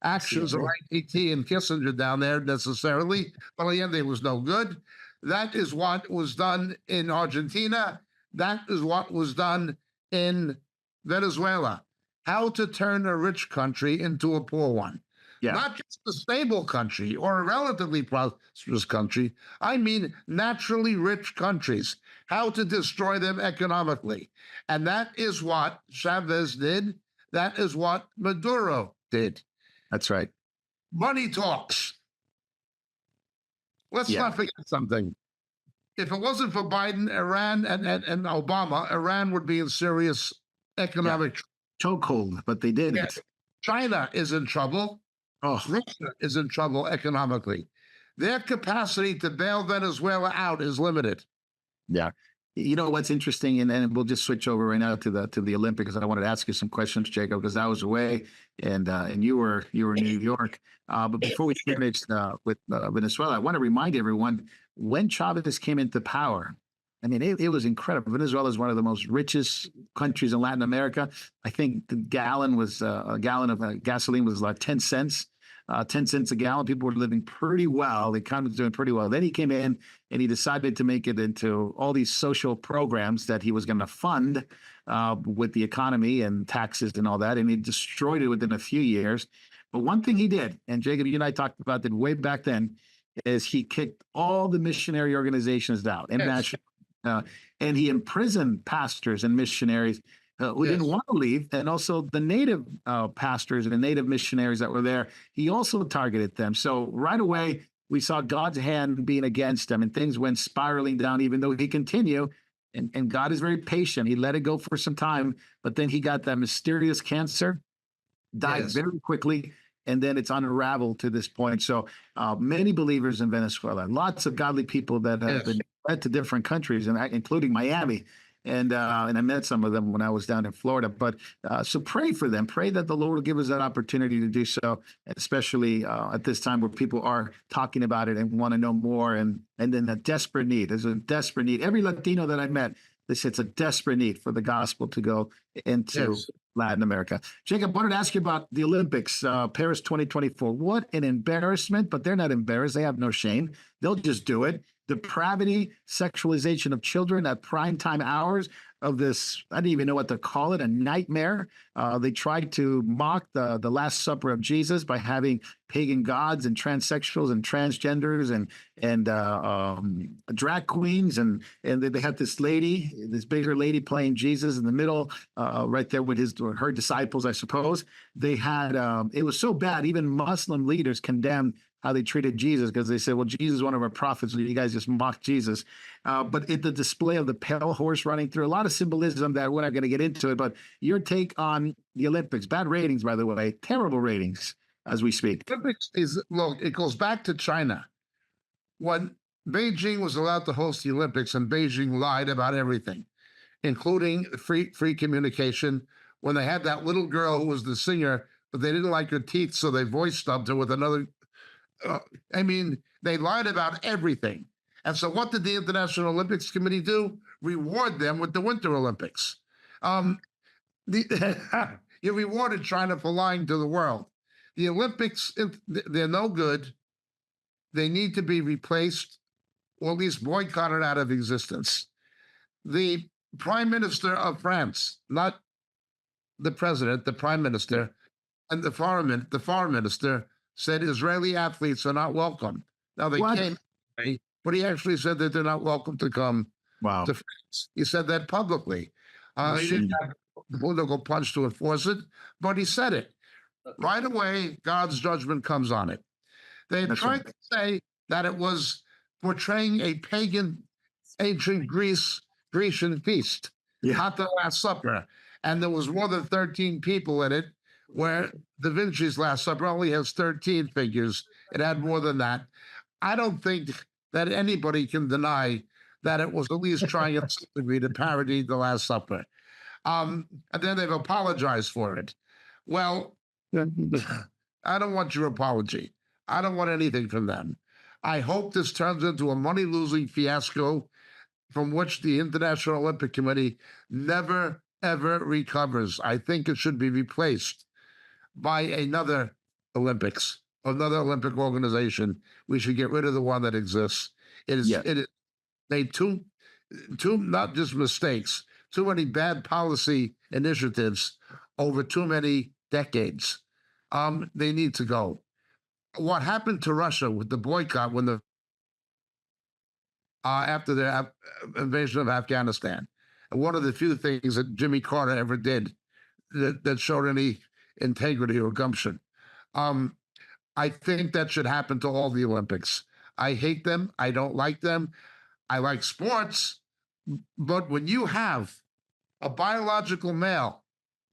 actions of ITT and Kissinger down there necessarily, but Allende was no good. That is what was done in Argentina. That is what was done in Venezuela. How to turn a rich country into a poor one. Yeah. Not just a stable country or a relatively prosperous country. I mean, naturally rich countries. How to destroy them economically. And that is what Chavez did. That is what Maduro did. That's right. Money talks. Let's not forget something. If it wasn't for Biden, Iran, and Obama, Iran would be in serious economic chokehold, but they didn't. Yes. China is in trouble. Russia is in trouble economically. Their capacity to bail Venezuela out is limited. Yeah. You know what's interesting, and we'll just switch over right now to the Olympics. I wanted to ask you some questions, Jacob, because I was away and you were in New York. But before we finish with Venezuela, I want to remind everyone, when Chavez came into power, I mean, it was incredible. Venezuela is one of the most richest countries in Latin America. I think a gallon of gasoline was like 10 cents. 10 cents a gallon. People were living pretty well. The economy was doing pretty well. Then he came in and he decided to make it into all these social programs that he was going to fund with the economy and taxes and all that. And he destroyed it within a few years. But one thing he did, and Jacob, you and I talked about that way back then, is he kicked all the missionary organizations out, international, and he imprisoned pastors and missionaries. who didn't Yes. want to leave, and also the native pastors and the native missionaries that were there. He also targeted them. So right away, we saw God's hand being against them, and things went spiraling down. Even though he continued, and God is very patient. He let it go for some time, but then he got that mysterious cancer, died Yes. very quickly, and then it's unraveled to this point. So many believers in Venezuela, lots of godly people that have Yes. been led to different countries, and including Miami. And I met some of them when I was down in Florida. But so pray for them. Pray that the Lord will give us that opportunity to do so, especially at this time where people are talking about it and want to know more. And then a desperate need. There's a desperate need. Every Latino that I met, they said it's a desperate need for the gospel to go into Yes. Latin America. Jacob, I wanted to ask you about the Olympics, Paris 2024. What an embarrassment, but they're not embarrassed. They have no shame. They'll just do it. Depravity, sexualization of children at prime time hours of this, I don't even know what to call it, a nightmare. They tried to mock the Last Supper of Jesus by having pagan gods and transsexuals and transgenders and drag queens, and they had this lady, this bigger lady playing Jesus in the middle, right there with his or her disciples, I suppose. They had it was so bad, even Muslim leaders condemned how they treated Jesus, because they said, well, Jesus is one of our prophets, so you guys just mock Jesus. But the display of the pale horse running through, a lot of symbolism that we're not going to get into it. But your take on the Olympics, bad ratings, by the way, terrible ratings as we speak. Olympics is, look, it goes back to China. When Beijing was allowed to host the Olympics, and Beijing lied about everything, including free communication. When they had that little girl who was the singer, but they didn't like her teeth, so they voice dubbed her with another. I mean, they lied about everything. And so, what did the International Olympics Committee do? Reward them with the Winter Olympics. You rewarded China for lying to the world. The Olympics, they're no good. They need to be replaced, or at least boycotted out of existence. The Prime Minister of France, not the president, the Prime Minister, and the foreign minister said Israeli athletes are not welcome. Now they What? came, but he actually said that they're not welcome to come Wow. to France. He said that publicly. He didn't have the political punch to enforce it, but he said it. Right away, God's judgment comes on it. They That's tried to say that it was portraying a pagan ancient Grecian feast, Yeah. not the Last Supper. And there was more than 13 people in it, where Da Vinci's Last Supper only has 13 figures. It had more than that. I don't think that anybody can deny that it was at least trying in some degree to parody the Last Supper. And then they've apologized for it. Well, I don't want your apology. I don't want anything from them. I hope this turns into a money-losing fiasco from which the International Olympic Committee never, ever recovers. I think it should be replaced by another Olympics, another Olympic organization. We should get rid of the one that exists. It is, Yeah. it is made two not just mistakes, too many bad policy initiatives over too many decades. They need to go. What happened to Russia with the boycott when the after the invasion of Afghanistan? And one of the few things that Jimmy Carter ever did that showed any integrity or gumption. I think that should happen to all the Olympics. I hate them. I don't like them. I like sports. But when you have a biological male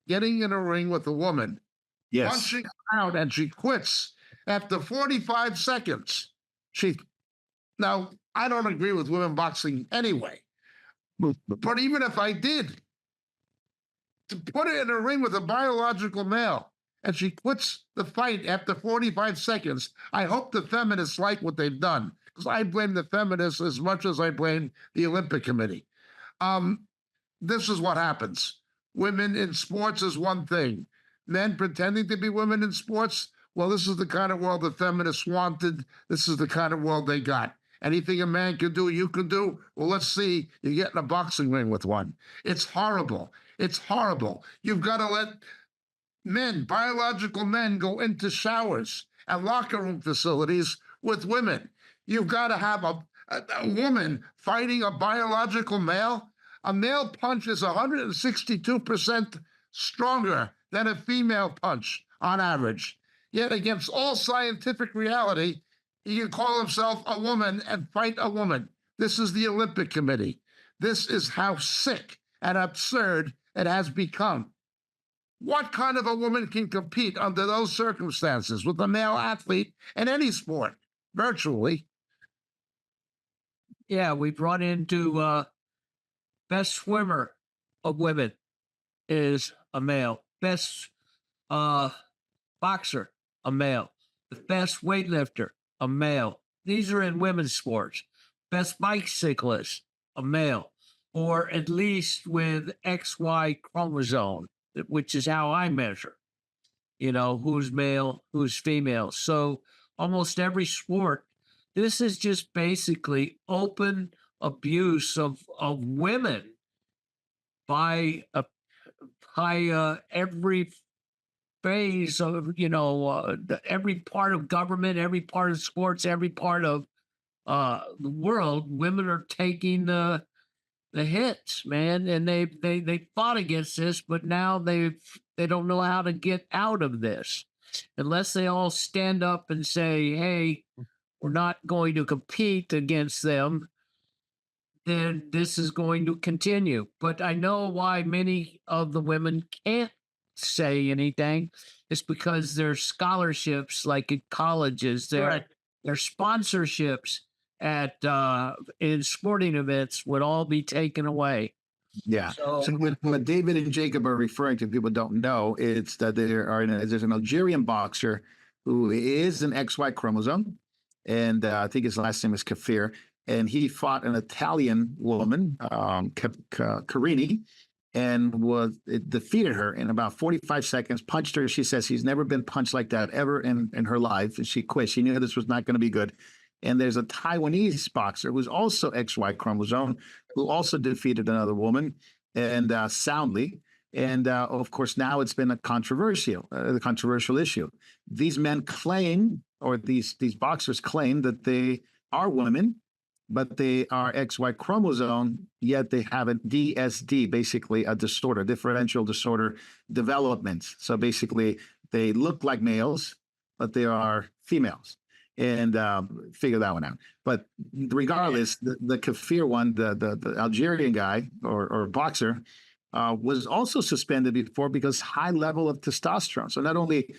getting in a ring with a woman, Yes. punching her out, and she quits after 45 seconds, now, I don't agree with women boxing anyway. But even if I did, to put her in a ring with a biological male and she quits the fight after 45 seconds, I hope the feminists like what they've done, because I blame the feminists as much as I blame the Olympic Committee. This is what happens. Women in sports is one thing. Men pretending to be women in sports, well, this is the kind of world the feminists wanted. This is the kind of world they got. Anything a man can do, you can do. Well, let's see you get in a boxing ring with one. It's horrible. It's horrible. You've got to let men, biological men, go into showers and locker room facilities with women. You've got to have a woman fighting a biological male. A male punch is 162% stronger than a female punch on average. Yet, against all scientific reality, he can call himself a woman and fight a woman. This is the Olympic Committee. This is how sick and absurd it has become. What kind of a woman can compete under those circumstances with a male athlete in any sport, virtually? Yeah, we brought into best swimmer of women is a male. Best boxer, a male. The best weightlifter, a male. These are in women's sports. Best bicyclist, a male, or at least with XY chromosome, which is how I measure, who's male, who's female. So almost every sport, this is just basically open abuse of women by every phase of every part of government, every part of sports, every part of the world. Women are taking the hits, man, and they fought against this, but now they don't know how to get out of this unless they all stand up and say, "Hey, we're not going to compete against them." Then this is going to continue. But I know why many of the women can't say anything. It's because their scholarships, like at colleges, their sponsorships at in sporting events would all be taken away. Yeah. So what David and Jacob are referring to, people don't know, it's that there's an Algerian boxer who is an XY chromosome, and I think his last name is Kafir, and he fought an Italian woman, Carini, and defeated her in about 45 seconds, punched her. She says she's never been punched like that ever in her life, and she quit. She knew this was not going to be good. And there's a Taiwanese boxer who's also XY chromosome, who also defeated another woman, and soundly. And of course, now it's been a controversial issue. These men claim, or these boxers claim, that they are women, but they are XY chromosome, yet they have a DSD, basically a differential disorder development. So basically, they look like males, but they are females. And figure that one out. But regardless, the Kafir one, the Algerian guy or boxer, was also suspended before because high level of testosterone. So not only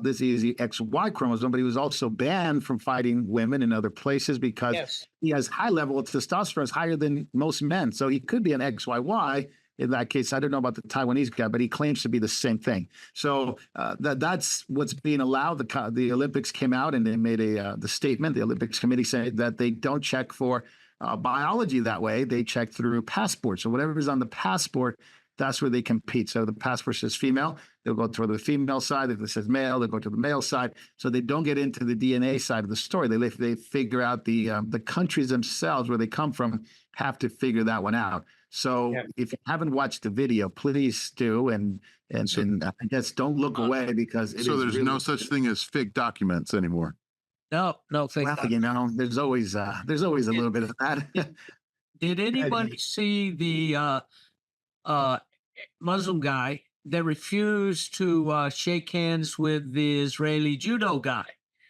this is the XY chromosome, but he was also banned from fighting women in other places because he has high level of testosterone, higher than most men. So he could be an XYY. In that case, I don't know about the Taiwanese guy, but he claims to be the same thing. So that's what's being allowed. The Olympics came out and they made the statement. The Olympics committee said that they don't check for biology that way. They check through passport. So whatever is on the passport, that's where they compete. So the passport says female, they'll go to the female side. If it says male, they'll go to the male side. So they don't get into the DNA side of the story. They figure out the countries themselves where they come from have to figure that one out. So if you haven't watched the video, please do, and I guess don't look away because there's really no such thing as fake documents anymore. No fake. Well, there's always a little bit of that. Did anybody see the Muslim guy that refused to shake hands with the Israeli judo guy?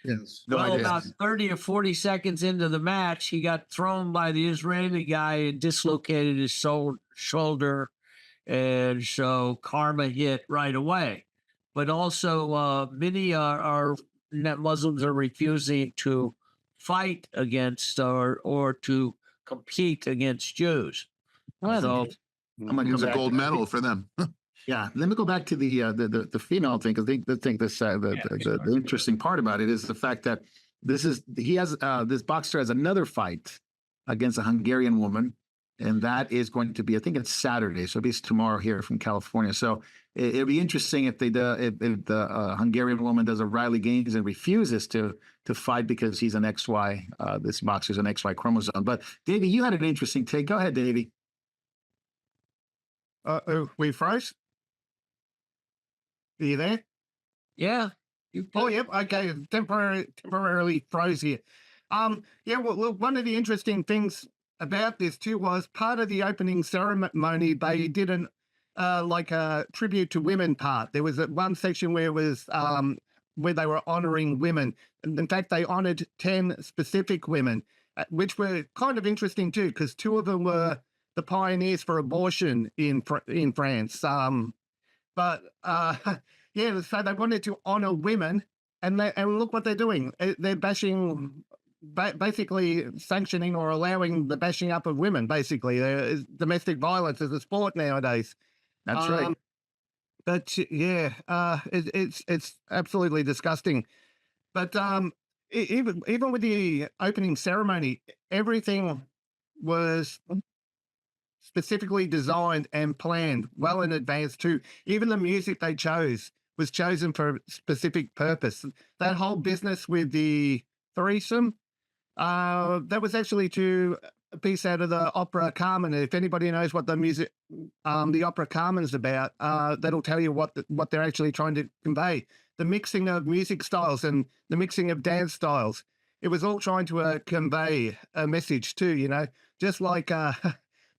Yes. Well, about 30 or 40 seconds into the match, he got thrown by the Israeli guy and dislocated his shoulder. And so karma hit right away. But also, many Muslims are refusing to fight against or to compete against Jews. So It's a gold medal for them. Yeah, let me go back to the female thing because I think the interesting part about it is the fact that this boxer has another fight against a Hungarian woman, and that is going to be, I think it's Saturday, so it'll be tomorrow here from California. So it'll be interesting if the Hungarian woman does a Riley Gaines and refuses to fight because he's an XY. This boxer's an XY chromosome. But Davey, you had an interesting take. Go ahead, Davey. We froze. Are you there? Yeah. Yep. Okay. Temporarily froze here. Well, one of the interesting things about this too was part of the opening ceremony. They did an like a tribute to women part. There was one section where it was where they were honoring women. And in fact, they honored 10 specific women, which were kind of interesting too, because two of them were the pioneers for abortion in France. But yeah, so they wanted to honor women, and look what they're doing. They're bashing, basically sanctioning or allowing the bashing up of women. Basically, domestic violence is a sport nowadays. That's right. But yeah, it's absolutely disgusting. But even with the opening ceremony, everything was specifically designed and planned well in advance too. Even the music they chose was chosen for a specific purpose. That whole business with the threesome, that was actually to a piece out of the opera Carmen. If anybody knows what the music, the opera Carmen's about, that'll tell you what they're actually trying to convey. The mixing of music styles and the mixing of dance styles. It was all trying to convey a message too, you know, just like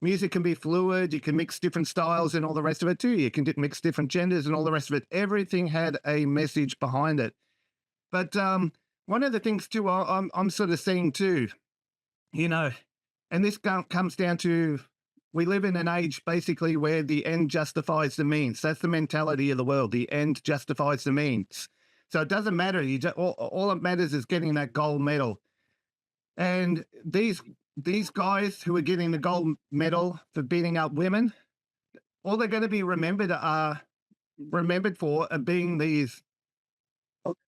music can be fluid. You can mix different styles and all the rest of it too. You can mix different genders and all the rest of it. Everything had a message behind it. But one of the things too, I'm sort of seeing too, you know, and this comes down to, we live in an age basically where the end justifies the means. That's the mentality of the world. The end justifies the means. So it doesn't matter. All that matters is getting that gold medal. And these guys who are getting the gold medal for beating up women, all they're going to be remembered for are being these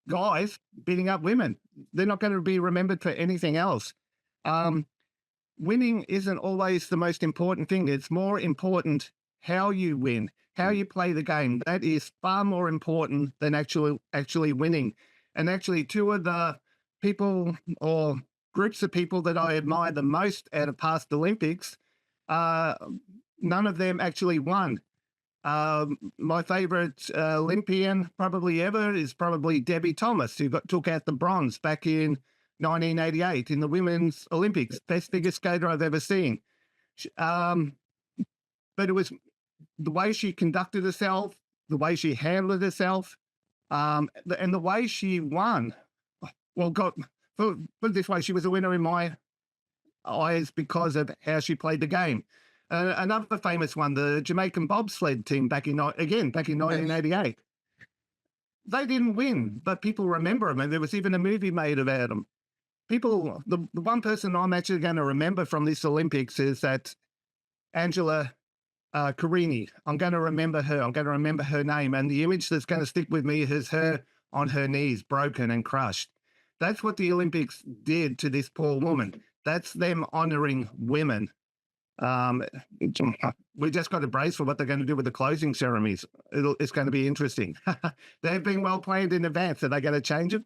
guys beating up women. They're not going to be remembered for anything else. Winning isn't always the most important thing. It's more important how you win, how you play the game. That is far more important than actually winning. And actually, two of the people or groups of people that I admire the most out of past Olympics, none of them actually won. My favorite Olympian probably ever is probably Debbie Thomas, who took out the bronze back in 1988 in the Women's Olympics. Best figure skater I've ever seen. But it was the way she conducted herself, the way she handled herself, and the way she won. Well, put it this way, she was a winner in my eyes because of how she played the game. Another famous one, the Jamaican bobsled team back in 1988. They didn't win, but people remember them, and there was even a movie made about them. People, the one person I'm actually going to remember from this Olympics is that Angela Carini. I'm going to remember her. I'm going to remember her name, and the image that's going to stick with me is her on her knees, broken and crushed. That's what the Olympics did to this poor woman. That's them honoring women. We just got to brace for what they're going to do with the closing ceremonies. It's going to be interesting. They've been well planned in advance. Are they going to change it?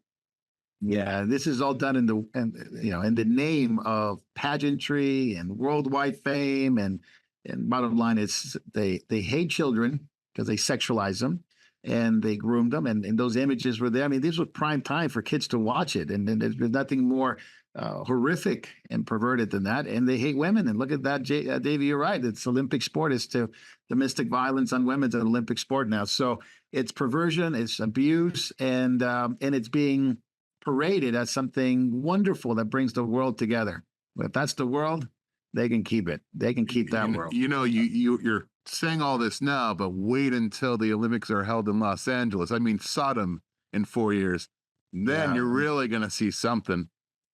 Yeah, this is all done in the name of pageantry and worldwide fame, and bottom line is they hate children because they sexualize them and they groomed them, and those images were there. I mean, this was prime time for kids to watch it, and there's nothing more horrific and perverted than that. And they hate women. And look at that, Davey, you're right. It's Olympic sport. It's to domestic violence on women. It's an Olympic sport now. So it's perversion, it's abuse, and it's being paraded as something wonderful that brings the world together. But if that's the world, they can keep it. They can keep that world. You're saying all this now, but wait until the Olympics are held in Los Angeles. I mean, Sodom in 4 years. Then you're really going to see something.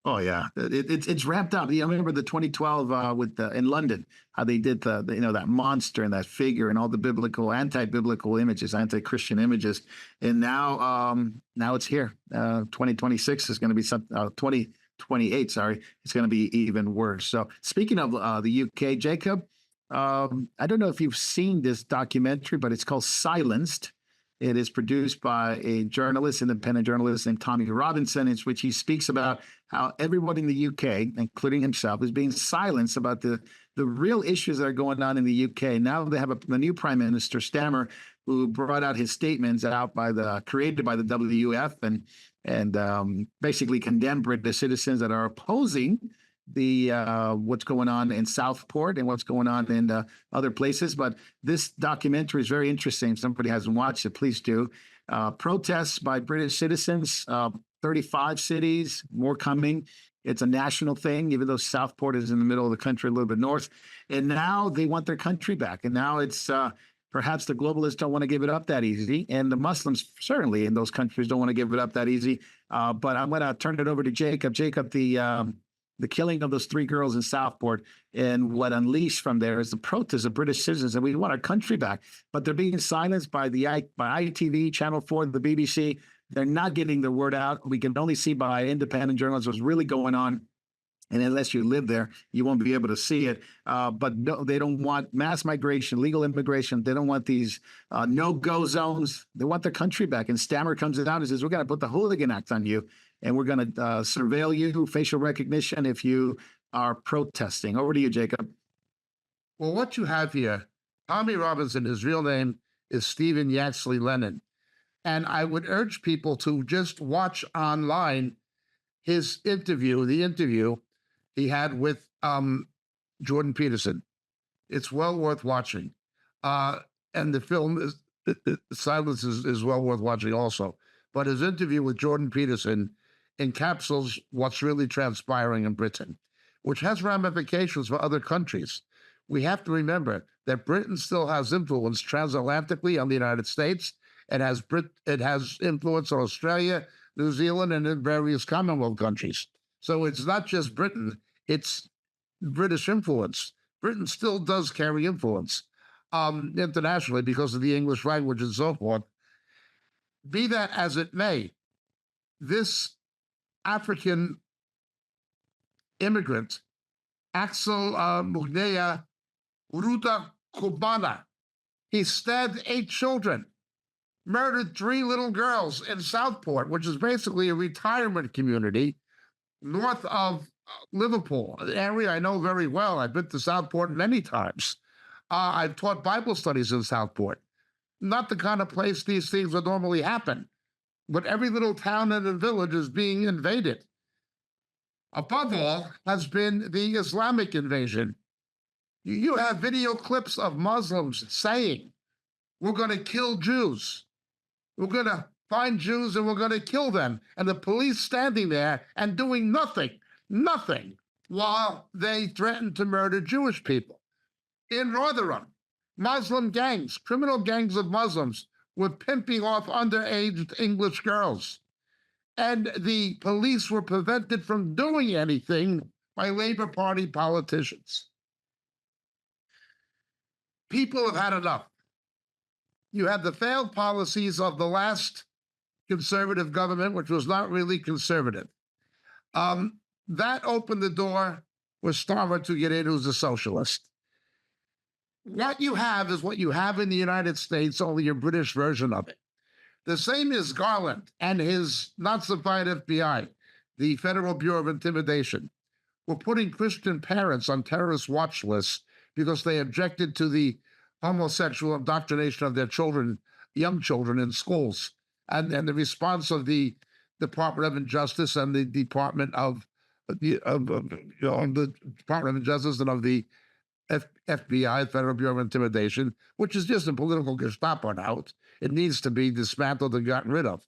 Oh yeah, it's ramped up. I remember the 2012 in London, how they did that monster and that figure and all the anti-biblical images, anti-Christian images, and now it's here. 2026 is going to be 2028. Sorry, it's going to be even worse. So speaking of the UK, Jacob, I don't know if you've seen this documentary, but it's called Silenced. It is produced by a independent journalist named Tommy Robinson, in which he speaks about how everyone in the UK, including himself, is being silenced about the real issues that are going on in the UK. Now they have a new Prime Minister, Stammer, who brought out his statements created by the WWF and basically condemned British citizens that are opposing the what's going on in Southport and what's going on in other places. But this documentary is very interesting. If somebody hasn't watched it, please do. Protests by British citizens, 35 cities, more coming. It's a national thing, even though Southport is in the middle of the country, a little bit north. And now they want their country back. And now it's perhaps the globalists don't want to give it up that easy. And the Muslims, certainly in those countries, don't want to give it up that easy. But I'm going to turn it over to Jacob. Jacob, the killing of those 3 girls in Southport and what unleashed from there is the protest of British citizens, and we want our country back. But they're being silenced by by ITV, Channel 4, the BBC. They're not getting the word out. We can only see by independent journalists what's really going on. And unless you live there, you won't be able to see it. But no, they don't want mass migration, legal immigration. They don't want these no-go zones. They want their country back. And Stammer comes down and says, we're going to put the Hooligan Act on you, and we're going to surveil you, facial recognition, if you are protesting. Over to you, Jacob. Well, what you have here, Tommy Robinson, his real name is Stephen Yaxley Lennon. And I would urge people to just watch online his interview, the interview he had with Jordan Peterson. It's well worth watching. And the film is Silence is well worth watching also. But his interview with Jordan Peterson encapsulates what's really transpiring in Britain, which has ramifications for other countries. We have to remember that Britain still has influence transatlantically on the United States. It has influence on Australia, New Zealand, and in various Commonwealth countries. So it's not just Britain, it's British influence. Britain still does carry influence internationally because of the English language and so forth. Be that as it may, this African immigrant, Axel Mugnea Ruta Kubana, he stabbed 8 children, murdered 3 little girls in Southport, which is basically a retirement community north of Liverpool, an area I know very well. I've been to Southport many times. I've taught Bible studies in Southport. Not the kind of place these things would normally happen, but every little town and village is being invaded. Above all has been the Islamic invasion. You have video clips of Muslims saying, we're going to kill Jews. We're going to find Jews and we're going to kill them. And the police standing there and doing nothing, while they threaten to murder Jewish people. In Rotherham, Muslim gangs, criminal gangs of Muslims, were pimping off underage English girls. And the police were prevented from doing anything by Labour Party politicians. People have had enough. You had the failed policies of the last conservative government, which was not really conservative. That opened the door for Starmer to get in, who's a socialist. What you have is what you have in the United States, only a British version of it. The same is Garland and his not-so-fine FBI, the Federal Bureau of Intimidation, were putting Christian parents on terrorist watch lists because they objected to the homosexual indoctrination of their children, young children in schools. And the response of the Department of Justice and the Department of the Department of Justice and of the FBI, Federal Bureau of Intimidation, which is just a political Gestapo now. It needs to be dismantled and gotten rid of.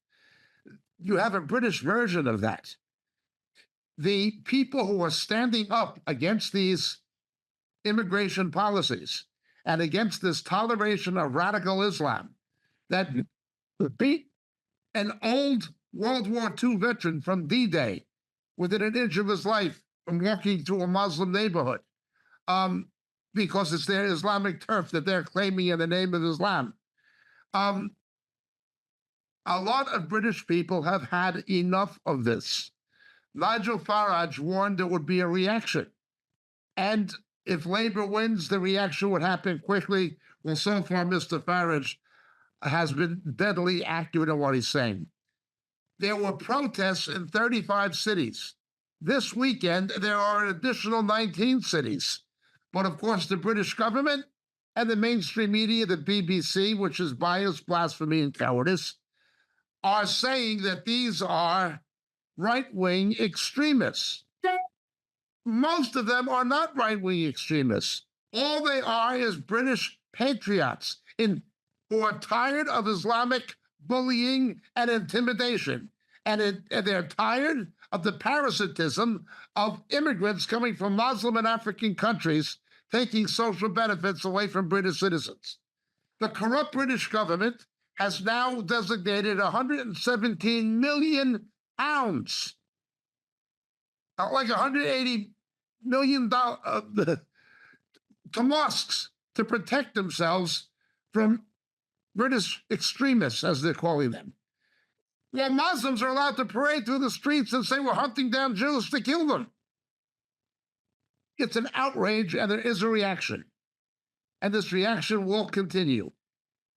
You have a British version of that. The people who are standing up against these immigration policies and against this toleration of radical Islam that beat an old World War II veteran from D-Day within an inch of his life from walking through a Muslim neighborhood because it's their Islamic turf that they're claiming in the name of Islam. A lot of British people have had enough of this. Nigel Farage warned there would be a reaction. And if Labour wins, the reaction would happen quickly. Well, so far, Mr. Farage has been deadly accurate in what he's saying. There were protests in 35 cities. This weekend, there are an additional 19 cities. But of course, the British government and the mainstream media, the BBC, which is bias, blasphemy, and cowardice, are saying that these are right-wing extremists. most of them are not right-wing extremists. All they are is British patriots who are tired of Islamic bullying and intimidation. And they're tired of the parasitism of immigrants coming from Muslim and African countries taking social benefits away from British citizens. The corrupt British government has now designated 117 million pounds, like $180 million to mosques to protect themselves from British extremists, as they're calling them. Well, Muslims are allowed to parade through the streets and say we're hunting down Jews to kill them. It's an outrage, and there is a reaction. And this reaction will continue.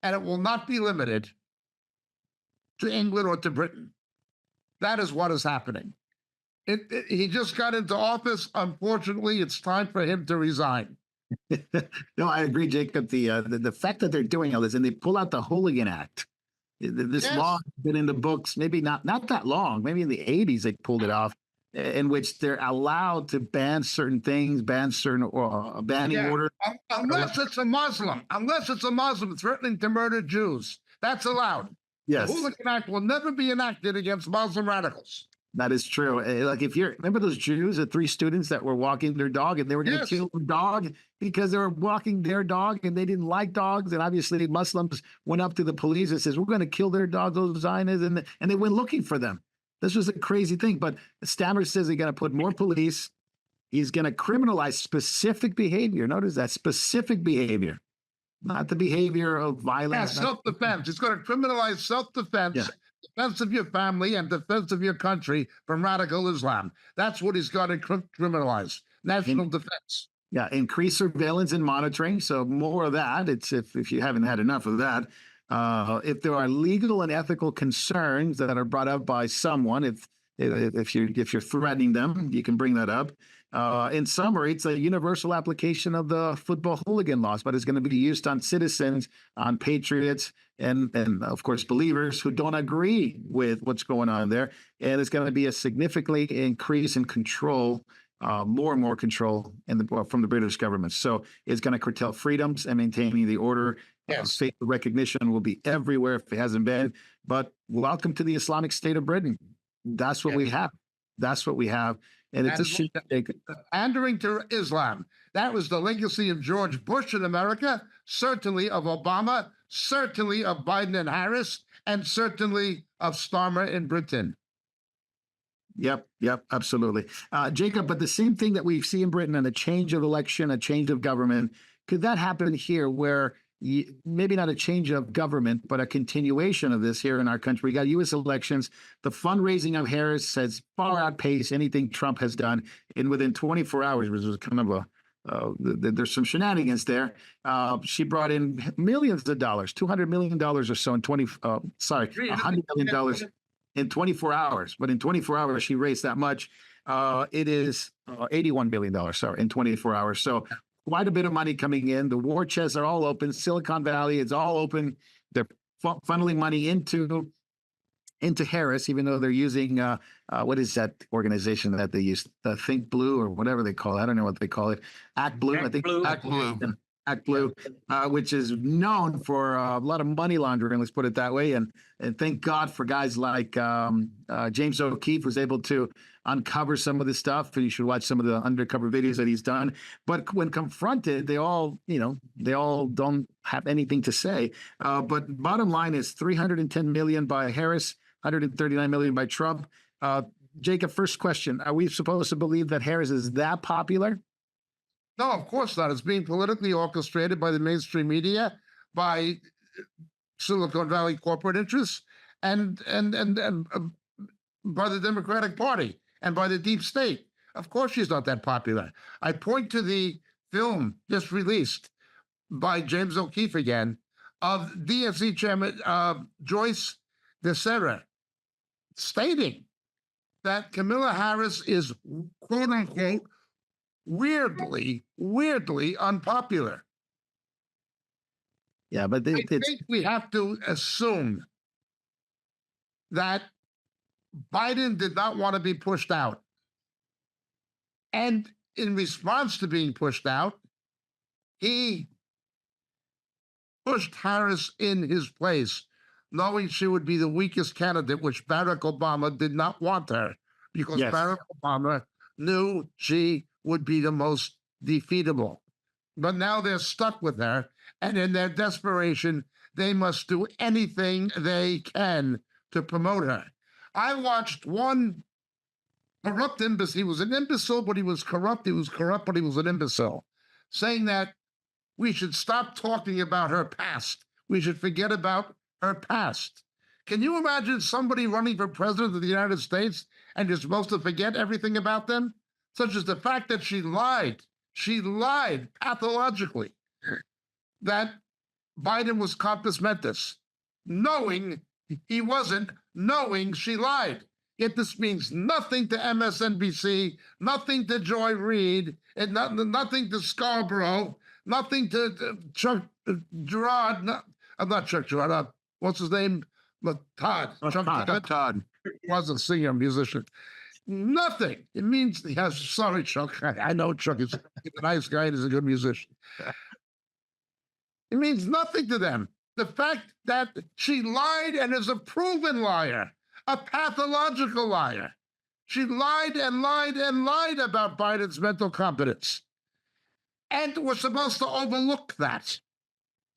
And it will not be limited to England or to Britain. That is what is happening. He just got into office. Unfortunately, it's time for him to resign. No, I agree, Jacob. The fact that they're doing all this and they pull out the Hooligan Act. This Yes. law has been in the books, maybe not that long, maybe in the 80s they pulled it off, in which they're allowed to ban certain things, ban certain banning Yeah. order. Unless it's a Muslim threatening to murder Jews, that's allowed. Yes, The Hooligan Act will never be enacted against Muslim radicals. that is true. Like if you remember those Jews, the 3 students that were walking their dog and they were going to Yes. kill their dog because they were walking their dog and they didn't like dogs. And obviously Muslims went up to the police and says, we're going to kill their dogs, those Zionists. And they went looking for them. This was a crazy thing. But Stammer says they're going to put more police. He's going to criminalize specific behavior. Notice that specific behavior, not the behavior of Yeah, violence. self-defense. It's going to criminalize self-defense, Yeah. defense of your family, and defense of your country from radical Islam. That's what he's got to criminalize. National defense. Yeah, increased surveillance and monitoring. So more of that. It's if you haven't had enough of that. If there are legal and ethical concerns that are brought up by someone, if you're threatening them, you can bring that up. In summary, it's a universal application of the football hooligan laws, but it's going to be used on citizens, on patriots, and of course believers who don't agree with what's going on there. And it's going to be a significantly increase in control. More and more control from the British government. So it's going to curtail freedoms and maintaining the order. Yes. Facial recognition will be everywhere if it hasn't been. But welcome to the Islamic State of Britain. That's what we have. That's what we have. And it's a shame. Pandering to Islam. That was the legacy of George Bush in America, certainly of Obama, certainly of Biden and Harris, and certainly of Starmer in Britain. Yep, absolutely. Jacob, but the same thing that we see in Britain and a change of election, a change of government, could that happen here where maybe not a change of government, but a continuation of this here in our country? We got U.S. elections. The fundraising of Harris has far outpaced anything Trump has done. And within 24 hours, which was kind of there's some shenanigans there. She brought in millions of dollars, $200 million or so in $100 million in 24 hours. But in 24 hours, she raised that much. It is $81 billion, in 24 hours. So quite a bit of money coming in. The war chests are all open. Silicon Valley is all open. They're funneling money into Harris, even though they're using, what is that organization that they use? The Think Blue or whatever they call it. I don't know what they call it. Act Blue, I think. Act Blue. Act Blue, which is known for a lot of money laundering, let's put it that way. And thank God for guys like James O'Keefe, who's able to uncover some of this stuff. You should watch some of the undercover videos that he's done. But when confronted, they all don't have anything to say. But bottom line is $310 million by Harris, $139 million by Trump. Jacob, first question. Are we supposed to believe that Harris is that popular? No, of course not. It's being politically orchestrated by the mainstream media, by Silicon Valley corporate interests, and by the Democratic Party and by the deep state. Of course, she's not that popular. I point to the film just released by James O'Keefe again of DNC Chairman Joyce DeSera stating that Kamala Harris is, quote unquote, weirdly unpopular. Yeah, but I think we have to assume that Biden did not want to be pushed out. And in response to being pushed out, he pushed Harris in his place, knowing she would be the weakest candidate, which Barack Obama did not want her, because Yes. Barack Obama knew she would be the most defeatable. But now they're stuck with her, and in their desperation, they must do anything they can to promote her. I watched one corrupt imbecile. He was an imbecile, but he was corrupt. He was corrupt, but he was an imbecile, saying that we should stop talking about her past. We should forget about her past. Can you imagine somebody running for president of the United States and you're supposed to forget everything about them? Such as the fact that she lied. She lied pathologically that Biden was compos mentis, knowing he wasn't, knowing she lied. Yet this means nothing to MSNBC, nothing to Joy Reid, and nothing to Scarborough, nothing to Chuck Gerard. I'm not Chuck Gerard. What's his name? Todd. Todd. Was a singer, musician. Nothing. It means, yes, sorry, Chuck. I know Chuck is a nice guy and is a good musician. It means nothing to them. The fact that she lied and is a proven liar, a pathological liar. She lied and lied and lied about Biden's mental competence. And we're supposed to overlook that.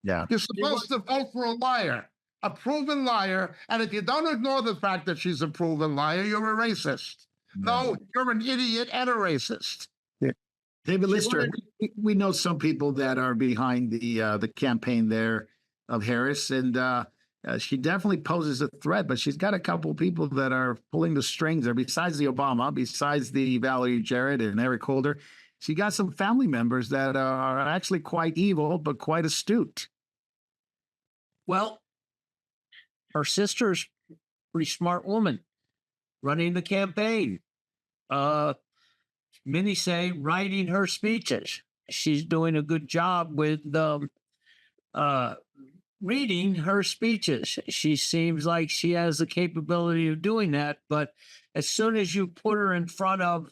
Yeah. You're supposed to vote for a liar, a proven liar. And if you don't ignore the fact that she's a proven liar, you're a racist. No, you're an idiot and a racist. David Lister, we know some people that are behind the campaign there of Harris, and she definitely poses a threat, but she's got a couple of people that are pulling the strings there, besides the Obama, besides the Valerie Jarrett and Eric Holder. She got some family members that are actually quite evil, but quite astute. Well, her sister's a pretty smart woman running the campaign. Many say writing her speeches. She's doing a good job with reading her speeches. She seems like she has the capability of doing that, but as soon as you put her in front of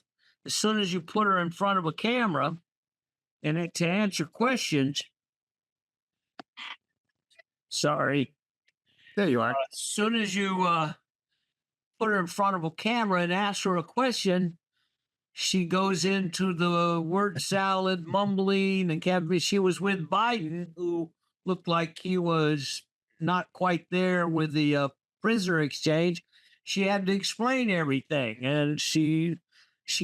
a camera and to answer questions, sorry. There you are. As soon as you put her in front of a camera and ask her a question, she goes into the word salad, mumbling, and she was with Biden, who looked like he was not quite there with the prisoner exchange. She had to explain everything, and she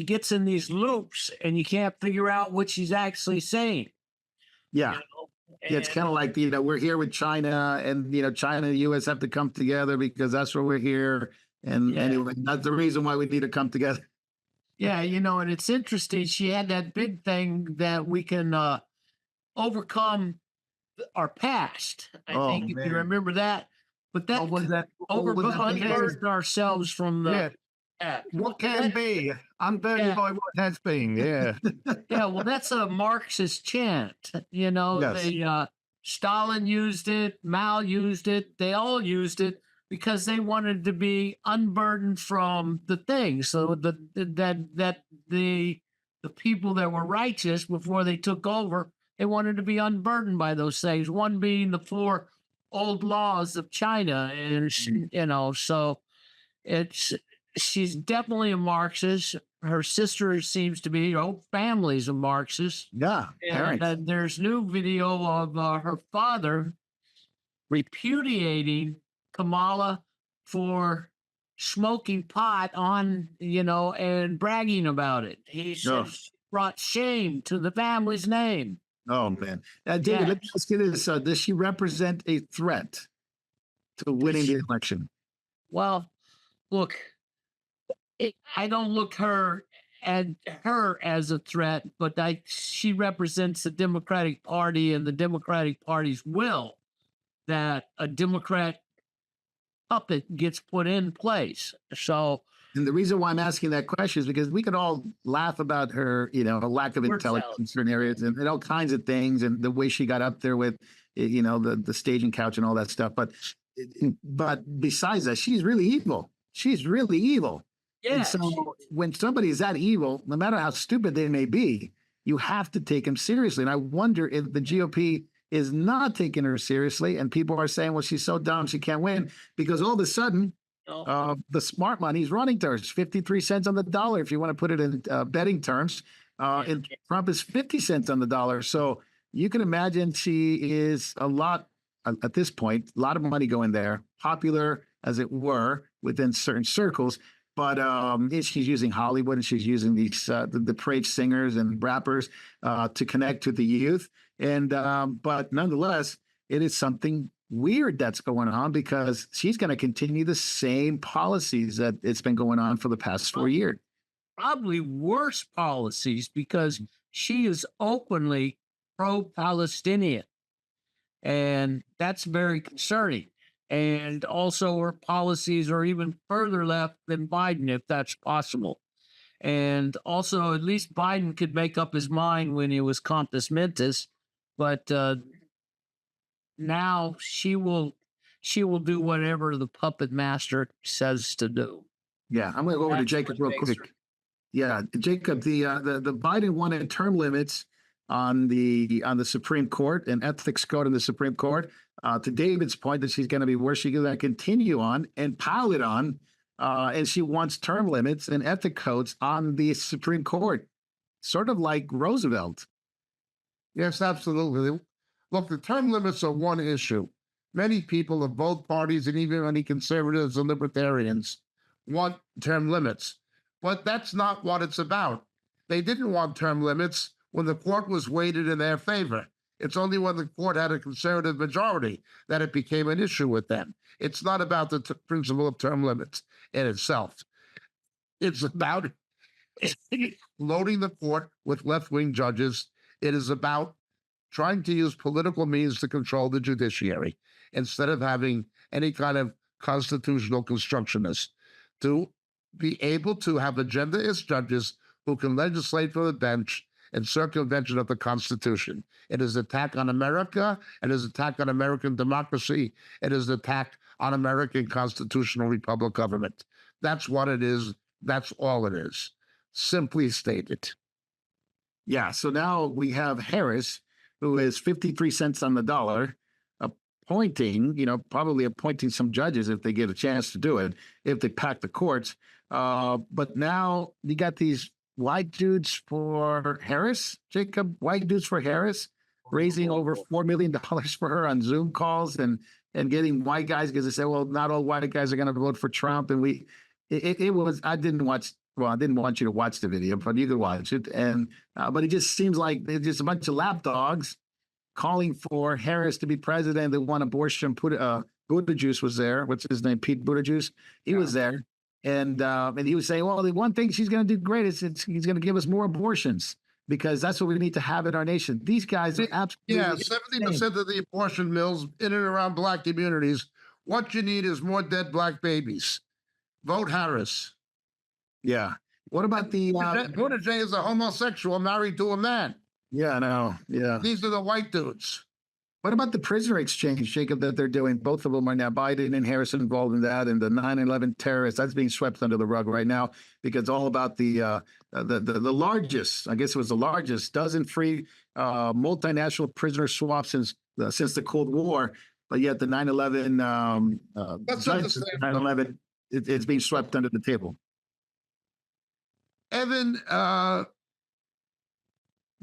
gets in these loops, and you can't figure out what she's actually saying. Yeah. You know? Yeah, it's kind of like, we're here with China, and, China and the U.S. have to come together because that's where we're here. And anyway, that's the reason why we need to come together. Yeah, and it's interesting. She had that big thing that we can overcome our past. I think if you remember that. But that unburden ourselves from the past. What can be unburdened by what has been. Yeah. Yeah, well, that's a Marxist chant. Yes. Stalin used it, Mao used it, they all used it because they wanted to be unburdened from the things. So that the people that were righteous before they took over, they wanted to be unburdened by those things. One being the 4 old laws of China, and so she's definitely a Marxist. Her sister seems to be, her whole family's a Marxist. Yeah. And there's new video of her father repudiating Kamala for smoking pot on, and bragging about it. He said she brought shame to the family's name. Oh, man. David, let me ask you this. Does she represent a threat to winning the election? Well, look, I don't look at her as a threat, but she represents the Democratic Party and the Democratic Party's will that a Democrat puppet gets put in place. So, and the reason why I'm asking that question is because we could all laugh about her, a lack of intelligence in certain areas and all kinds of things, and the way she got up there with, the staging couch and all that stuff. But besides that, she's really evil. She's really evil. And Yes. so when somebody is that evil, no matter how stupid they may be, you have to take them seriously. And I wonder if the GOP is not taking her seriously, and people are saying, well, she's so dumb, she can't win, because all of a sudden, No. the smart money is running to her. It's 53 cents on the dollar, if you want to put it in betting terms. And Trump is 50 cents on the dollar. So you can imagine she is a lot, at this point, a lot of money going there, popular, as it were, within certain circles. But she's using Hollywood, and she's using these the praise singers and rappers to connect with the youth. And but nonetheless, it is something weird that's going on, because she's going to continue the same policies that it's been going on for the past 4 years. Probably worse policies, because she is openly pro-Palestinian, and that's very concerning. And also, her policies are even further left than Biden, if that's possible. And also, at least Biden could make up his mind when he was comptus mentis, but now she will do whatever the puppet master says to do. Yeah, I'm going to go over to That's Jacob what real makes quick. Yeah, Jacob, the Biden wanted term limits on the Supreme Court and ethics code in the Supreme Court. To David's point, that she's going to be where she's going to continue on and pile it on, and she wants term limits and ethic codes on the Supreme Court, sort of like Roosevelt. Yes, absolutely. Look, the term limits are one issue. Many people of both parties, and even many conservatives and libertarians, want term limits. But that's not what it's about. They didn't want term limits when the court was weighted in their favor. It's only when the court had a conservative majority that it became an issue with them. It's not about the principle of term limits in itself. It's about loading the court with left-wing judges. It is about trying to use political means to control the judiciary instead of having any kind of constitutional constructionists, to be able to have agendaist judges who can legislate for the bench in circumvention of the Constitution. It is an attack on America. It is an attack on American democracy. It is an attack on American constitutional republic government. That's what it is. That's all it is. Simply stated. Yeah, so now we have Harris, who is 53 cents on the dollar, appointing, probably appointing some judges if they get a chance to do it, if they pack the courts. But now you got these white dudes for Harris, Jacob, white dudes for Harris, raising over $4 million for her on Zoom calls, and getting white guys, because they say, well, not all white guys are going to vote for Trump. And it was, I didn't want you to watch the video, but you could watch it. And but it just seems like there's just a bunch of lapdogs calling for Harris to be president. They want abortion. Buttigieg was there. What's his name? Pete Buttigieg. He was there. And he was saying, well, the one thing she's going to do great is he's going to give us more abortions, because that's what we need to have in our nation. These guys are absolutely 70% of the abortion mills in and around black communities. What you need is more dead black babies. Vote Harris. Yeah. What about the Buttigieg is a homosexual married to a man. Yeah, I know. Yeah. These are the white dudes. What about the prisoner exchange, Jacob, that they're doing? Both of them are now, Biden and Harris, involved in that, and the 9/11 terrorists. That's being swept under the rug right now, because all about the largest, I guess it was the largest, dozen free multinational prisoner swaps since the Cold War. But yet the 9/11 9/11, it's being swept under the table. Evan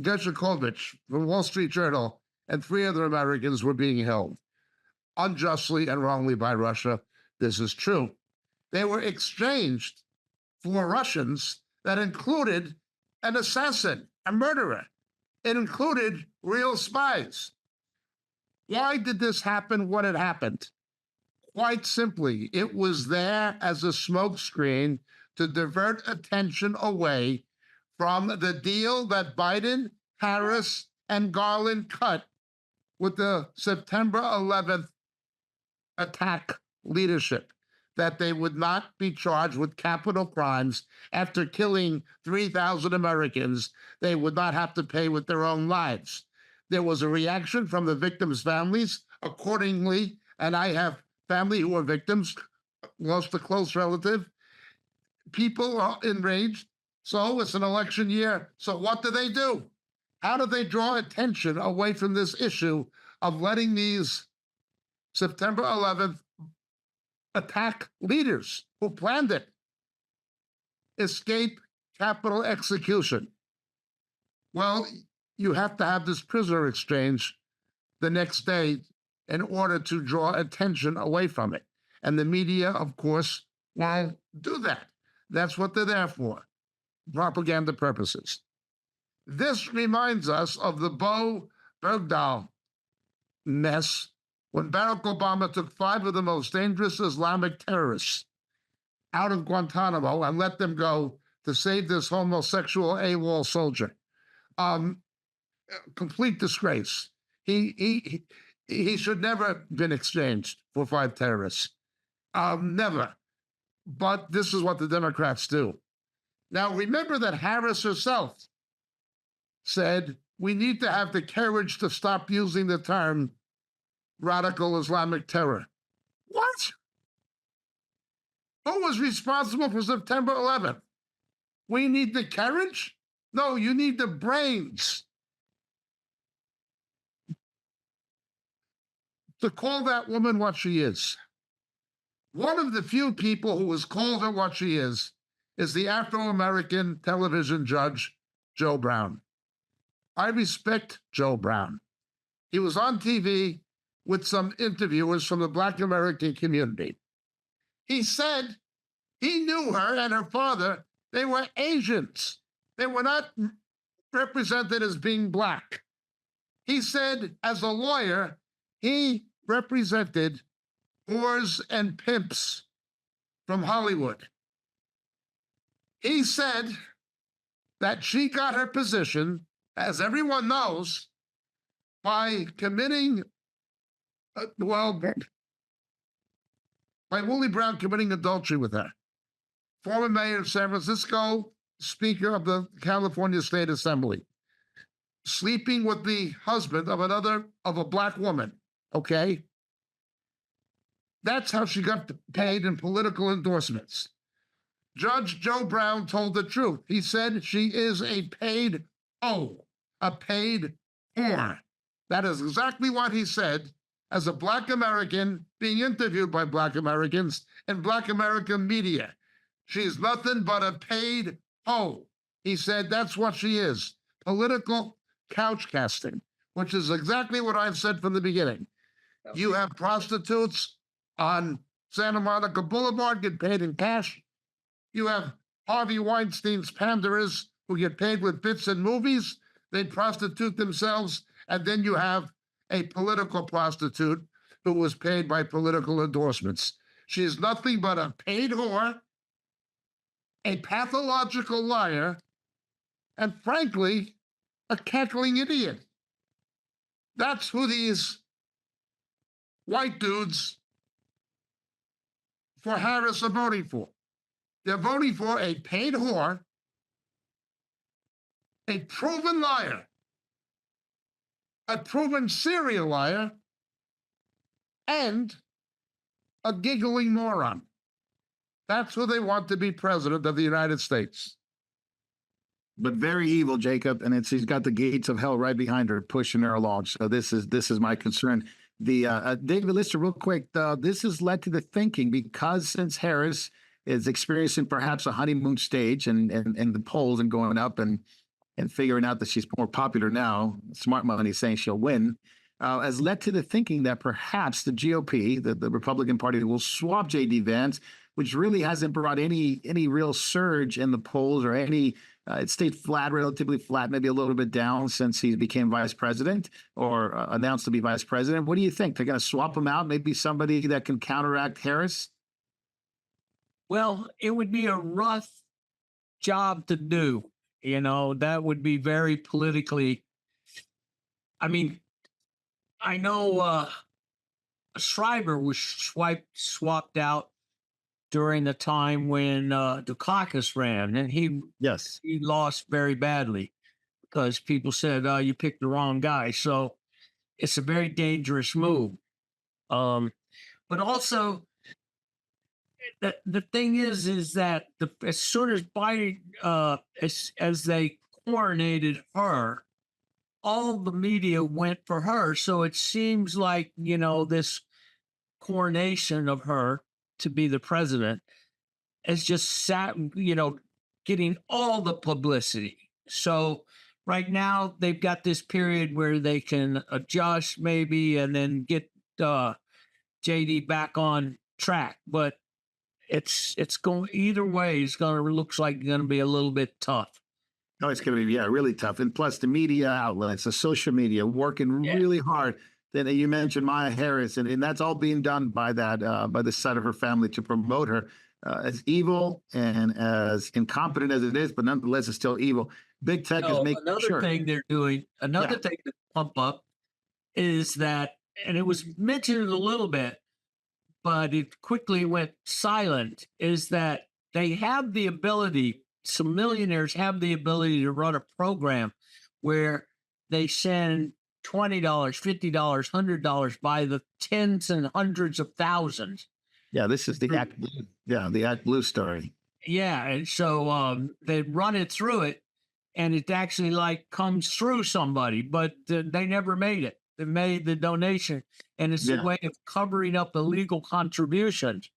Gershkovich from Wall Street Journal and 3 other Americans were being held unjustly and wrongly by Russia. This is true. They were exchanged for Russians that included an assassin, a murderer. It included real spies. Why did this happen when it happened? Quite simply, it was there as a smokescreen to divert attention away from the deal that Biden, Harris, and Garland cut with the September 11th attack leadership, that they would not be charged with capital crimes after killing 3,000 Americans. They would not have to pay with their own lives. There was a reaction from the victims' families accordingly, and I have family who are victims, lost a close relative. people are enraged. So it's an election year. So what do? How do they draw attention away from this issue of letting these September 11th attack leaders who planned it escape capital execution? Well, you have to have this prisoner exchange the next day in order to draw attention away from it. And the media, of course, will do that. That's what they're there for, propaganda purposes. This reminds us of the Bo Bergdahl mess when Barack Obama took 5 of the most dangerous Islamic terrorists out of Guantanamo and let them go to save this homosexual AWOL soldier. Complete disgrace. He should never have been exchanged for 5 terrorists. Never. But this is what the Democrats do. Now, remember that Harris herself said we need to have the courage to stop using the term radical Islamic terror. What? Who was responsible for September 11th? We need the courage? No, you need the brains to call that woman what she is. One of the few people who has called her what she is the Afro-American television judge, Joe Brown. I respect Joe Brown. He was on TV with some interviewers from the Black American community. He said he knew her and her father. They were Asians. They were not represented as being Black. He said, as a lawyer, he represented whores and pimps from Hollywood. He said that she got her position, as everyone knows, by committing, by Willie Brown committing adultery with her. Former mayor of San Francisco, Speaker of the California State Assembly, sleeping with the husband of a Black woman, okay? That's how she got paid in political endorsements. Judge Joe Brown told the truth. He said she is a paid whore. That is exactly what he said as a Black American being interviewed by Black Americans in Black American media. She's nothing but a paid hoe. He said that's what she is. Political couch casting, which is exactly what I've said from the beginning. You have prostitutes on Santa Monica Boulevard get paid in cash. You have Harvey Weinstein's panderers who get paid with bits in movies. They prostitute themselves. And then you have a political prostitute who was paid by political endorsements. She is nothing but a paid whore, a pathological liar, and frankly, a cackling idiot. That's who these white dudes for Harris are voting for. They're voting for a paid whore, a proven liar, a proven serial liar, and a giggling moron. That's who they want to be president of the United States. But very evil, Jacob, and she's got the gates of hell right behind her, pushing her along. So this is my concern. The David Lister, real quick, this has led to the thinking, because since Harris is experiencing perhaps a honeymoon stage and the polls and going up and figuring out that she's more popular now, smart money saying she'll win, has led to the thinking that perhaps the GOP, the Republican Party, will swap J.D. Vance, which really hasn't brought any real surge in the polls or any. It stayed flat, relatively flat, maybe a little bit down since he became vice president or announced to be vice president. What do you think? They're going to swap him out? Maybe somebody that can counteract Harris? Well, it would be a rough job to do. You know, that would be very politically. I mean, I know Schreiber was swapped out during the time when Dukakis ran, and he lost very badly because people said, you picked the wrong guy. So it's a very dangerous move. But also, the thing is that as soon as Biden, as they coronated her, all the media went for her. So it seems like, this coronation of her to be the president is just getting all the publicity. So right now they've got this period where they can adjust maybe and then get JD back on track. But it's going either way. It's going to looks like going to be a little bit tough. No, it's going to be, yeah, really tough. And plus the media outlets, the social media working Yeah. really hard. Then you mentioned Maya Harris, and that's all being done by by the side of her family to promote her as evil and as incompetent as it is, but nonetheless, it's still evil. Big tech is making Another sure. thing they're doing, another Yeah. thing to pump up is that, and it was mentioned a little bit, but it quickly went silent, is that they have the ability, some millionaires have the ability to run a program where they send $20, $50, $100 by the tens and hundreds of thousands. Yeah, this is the Act Blue. Yeah, the Act Blue story. Yeah, and so they run it through it, and it actually like comes through somebody, but they never made it. They made the donation, and it's Yeah. a way of covering up illegal contributions.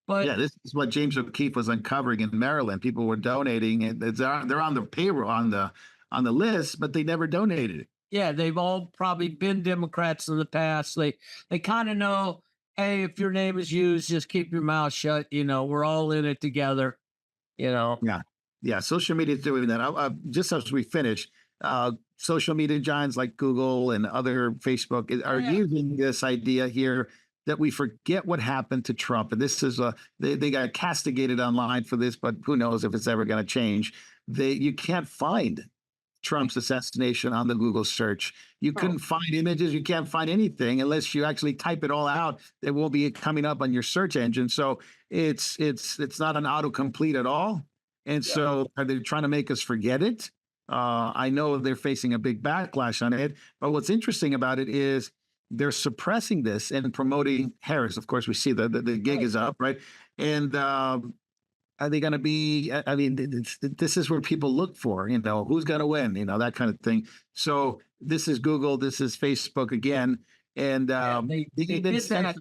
But Yeah, this is what James O'Keefe was uncovering in Maryland. People were donating, and they're on the payroll on the list, but they never donated it. yeah, they've all probably been Democrats in the past. They kind of know, hey, if your name is used, just keep your mouth shut. We're all in it together. Yeah, yeah. Social media is doing that. Just as we finish, social media giants like Google and other Facebook are Yeah. using this idea here that we forget what happened to Trump, and this is they got castigated online for this, but who knows if it's ever going to change. You can't find Trump's assassination on the Google search. You couldn't find images. You can't find anything unless you actually type it all out. It will be coming up on your search engine. So it's not an autocomplete at all. And so are they trying to make us forget it? I know they're facing a big backlash on it. But what's interesting about it is they're suppressing this and promoting Harris. Of course, we see the gig is up, right? And are they going to be? I mean, this is where people look for, who's going to win, that kind of thing. So this is Google, this is Facebook again, and They even did that.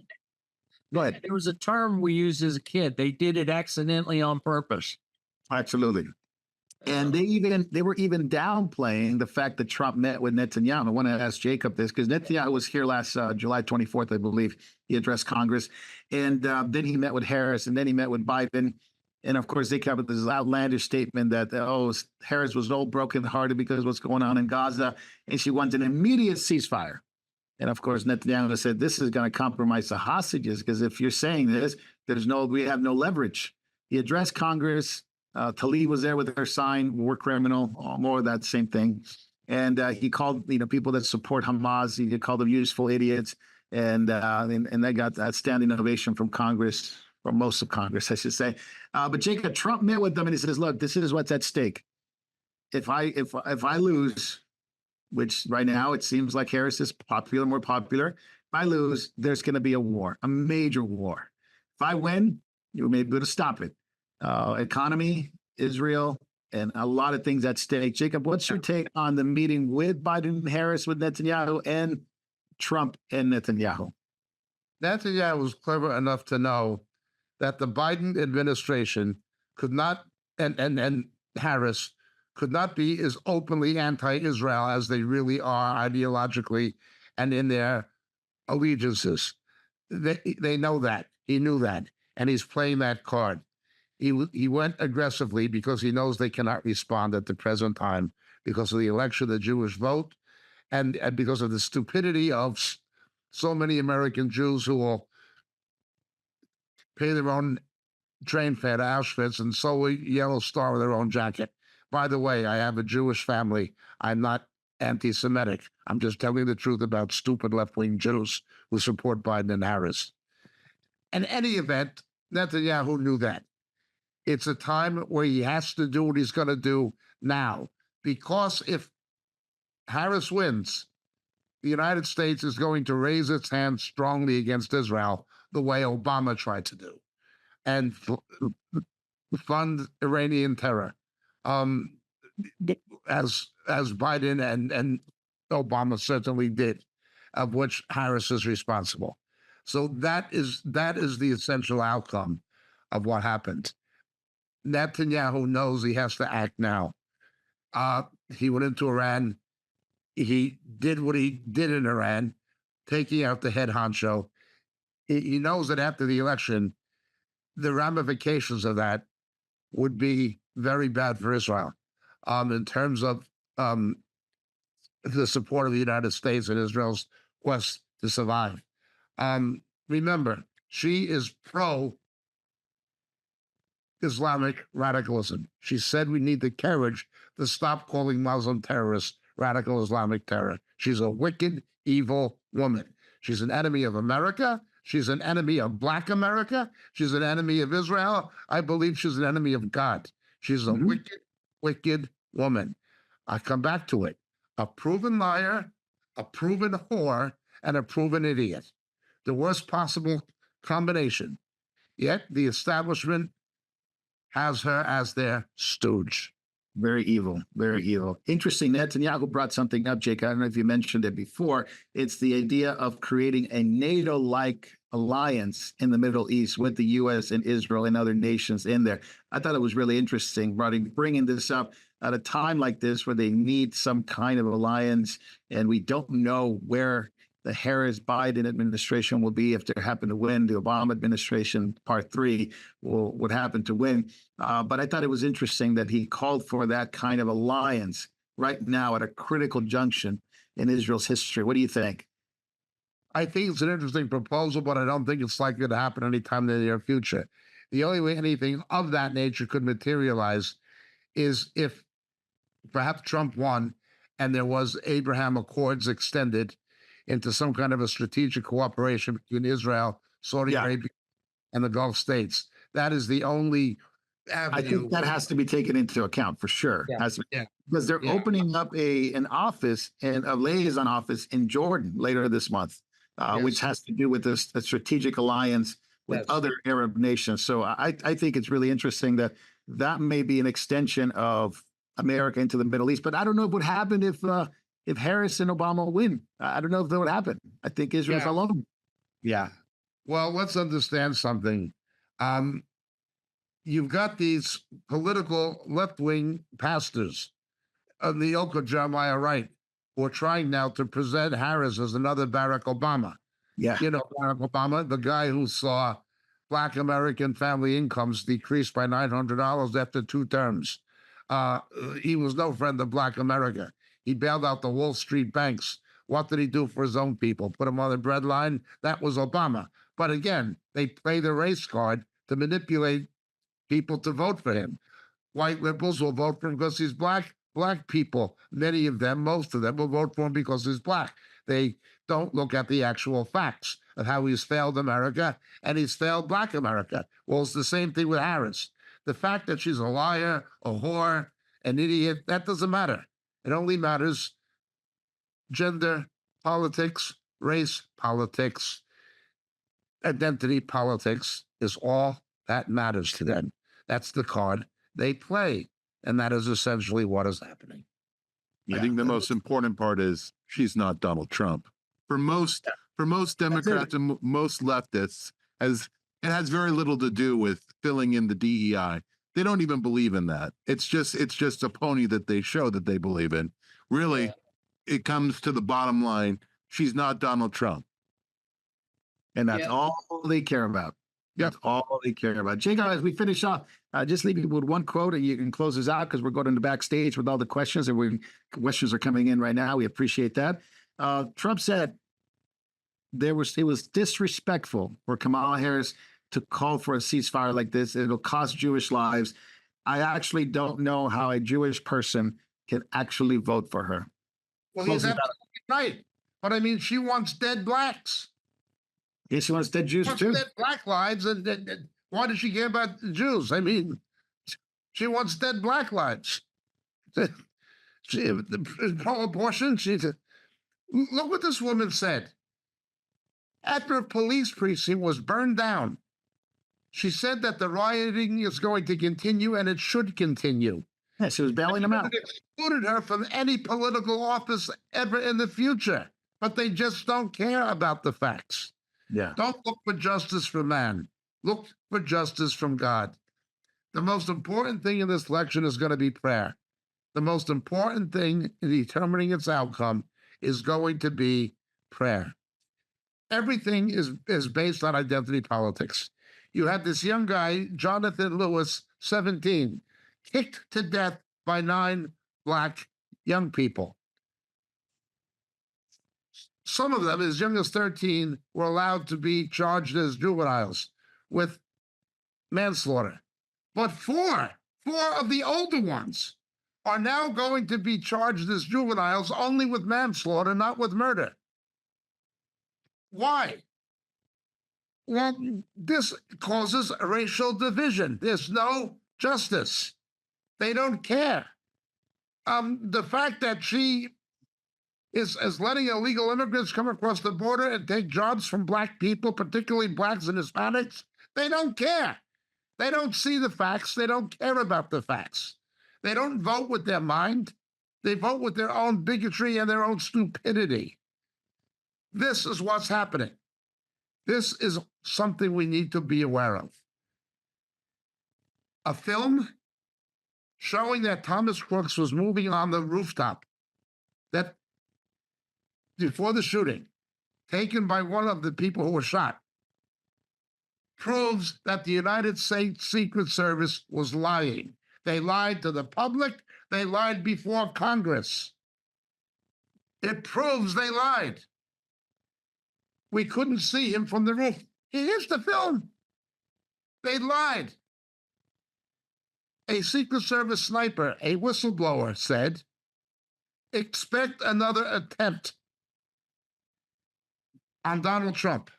Go ahead. There was a term we used as a kid. They did it accidentally on purpose. Absolutely. And they were even downplaying the fact that Trump met with Netanyahu. I want to ask Jacob this because Netanyahu was here last July 24th, I believe. He addressed Congress, and then he met with Harris, and then he met with Biden. And of course, they came up with this outlandish statement that, Harris was all brokenhearted because of what's going on in Gaza, and she wants an immediate ceasefire. And of course, Netanyahu said, this is going to compromise the hostages because if you're saying this, we have no leverage. He addressed Congress. Tlaib was there with her sign, war criminal, more of that same thing. And he called, people that support Hamas, he called them useful idiots. And they got that standing ovation from Congress. Or most of Congress, I should say. But Jacob, Trump met with them and he says, look, this is what's at stake. If I lose, which right now it seems like Harris is more popular. If I lose, there's going to be a war, a major war. If I win, you may be able to stop it. Economy, Israel, and a lot of things at stake. Jacob, what's your take on the meeting with Biden and Harris with Netanyahu and Trump and Netanyahu? Netanyahu was clever enough to know that the Biden administration could not, and Harris could not be as openly anti-Israel as they really are ideologically and in their allegiances. They know that. He knew that. And he's playing that card. He went aggressively because he knows they cannot respond at the present time because of the election, the Jewish vote, and because of the stupidity of so many American Jews who will pay their own train fare to Auschwitz and sew a yellow star with their own jacket. By the way, I have a Jewish family. I'm not anti-Semitic. I'm just telling the truth about stupid left-wing Jews who support Biden and Harris. In any event, Netanyahu knew that. It's a time where he has to do what he's going to do now. Because if Harris wins, the United States is going to raise its hand strongly against Israel the way Obama tried to do. and fund Iranian terror, um, as Biden and Obama certainly did, of which Harris is responsible. So that is the essential outcome of what happened. Netanyahu knows he has to act now. He went into Iran. He did what he did in Iran, taking out the head honcho. He knows that after the election, the ramifications of that would be very bad for Israel, in terms of the support of the United States and Israel's quest to survive. Remember, she is pro Islamic radicalism. She said we need the courage to stop calling Muslim terrorists radical Islamic terror. She's a wicked, evil woman. She's an enemy of America. She's an enemy of Black America. She's an enemy of Israel. I believe she's an enemy of God. She's a wicked, wicked woman. I come back to it. A proven liar, a proven whore, and a proven idiot. The worst possible combination. Yet the establishment has her as their stooge. Very evil, very evil. Interesting. Netanyahu brought something up, Jake. I don't know if you mentioned it before. It's the idea of creating a NATO-like alliance in the Middle East with the U.S. and Israel and other nations in there. I thought it was really interesting, bringing this up at a time like this where they need some kind of alliance, and we don't know where the Harris-Biden administration will be if they happen to win. The Obama administration, part 3, would happen to win. But I thought it was interesting that he called for that kind of alliance right now at a critical junction in Israel's history. What do you think? I think it's an interesting proposal, but I don't think it's likely to happen anytime in the near future. The only way anything of that nature could materialize is if perhaps Trump won and there was Abraham Accords extended into some kind of a strategic cooperation between Israel, Saudi Arabia, and the Gulf states. That is the only avenue. I think that has to be taken into account for sure. Because they're opening up an office and a liaison office in Jordan later this month, which has to do with a strategic alliance with other Arab nations. So I think it's really interesting that may be an extension of America into the Middle East. But I don't know what would happen if Harris and Obama win. I don't know if that would happen. I think Israel's alone. Yeah. Well, let's understand something. You've got these political left-wing pastors of the ilk of Jeremiah Wright who are trying now to present Harris as another Barack Obama. Yeah. You know, Barack Obama, the guy who saw Black American family incomes decrease by $900 after 2 terms. He was no friend of Black America. He bailed out the Wall Street banks. What did he do for his own people? Put them on the breadline? That was Obama. But again, they play the race card to manipulate people to vote for him. White liberals will vote for him because he's Black. Black people, many of them, most of them, will vote for him because he's Black. They don't look at the actual facts of how he's failed America and he's failed Black America. Well, it's the same thing with Harris. The fact that she's a liar, a whore, an idiot, that doesn't matter. It only matters gender politics, race politics, identity politics is all that matters to them. That's the card they play. And that is essentially what is happening. I think the most important part is she's not Donald Trump. For most Democrats and most leftists, it has very little to do with filling in the DEI. They don't even believe in that. It's just a pony that they show that they believe in. Really, it comes to the bottom line. She's not Donald Trump. And that's all they care about. That's all they care about. Jacob, as we finish off, just leave you with one quote and you can close us out because we're going to the backstage with all the questions and questions are coming in right now. We appreciate that. Trump said it was disrespectful for Kamala Harris to call for a ceasefire like this. It'll cost Jewish lives. I actually don't know how a Jewish person can actually vote for her. Well, he's absolutely right. But I mean, she wants dead Blacks. Yes, she wants dead Jews too. Dead Black lives. And why does she care about the Jews? I mean, she wants dead Black lives. Pro-abortion. Look what this woman said. After a police precinct was burned down She said that the rioting is going to continue and it should continue. Yeah, she was bailing them out. It excluded her from any political office ever in the future, but they just don't care about the facts. Yeah. Don't look for justice from man. Look for justice from God. The most important thing in this election is going to be prayer. The most important thing in determining its outcome is going to be prayer. Everything is based on identity politics. You had this young guy, Jonathan Lewis, 17, kicked to death by 9 Black young people. Some of them, as young as 13, were allowed to be charged as juveniles with manslaughter. But four of the older ones are now going to be charged as juveniles only with manslaughter, not with murder. Why? Well, this causes racial division. There's no justice. They don't care. The fact that she is letting illegal immigrants come across the border and take jobs from Black people, particularly Blacks and Hispanics, they don't care. They don't see the facts. They don't care about the facts. They don't vote with their mind. They vote with their own bigotry and their own stupidity. This is what's happening. This is something we need to be aware of. A film showing that Thomas Crooks was moving on the rooftop that before the shooting, taken by one of the people who were shot, proves that the United States Secret Service was lying. They lied to the public. They lied before Congress. It proves they lied. We couldn't see him from the roof. Here's the film. They lied. A Secret Service sniper, a whistleblower, said, expect another attempt on Donald Trump.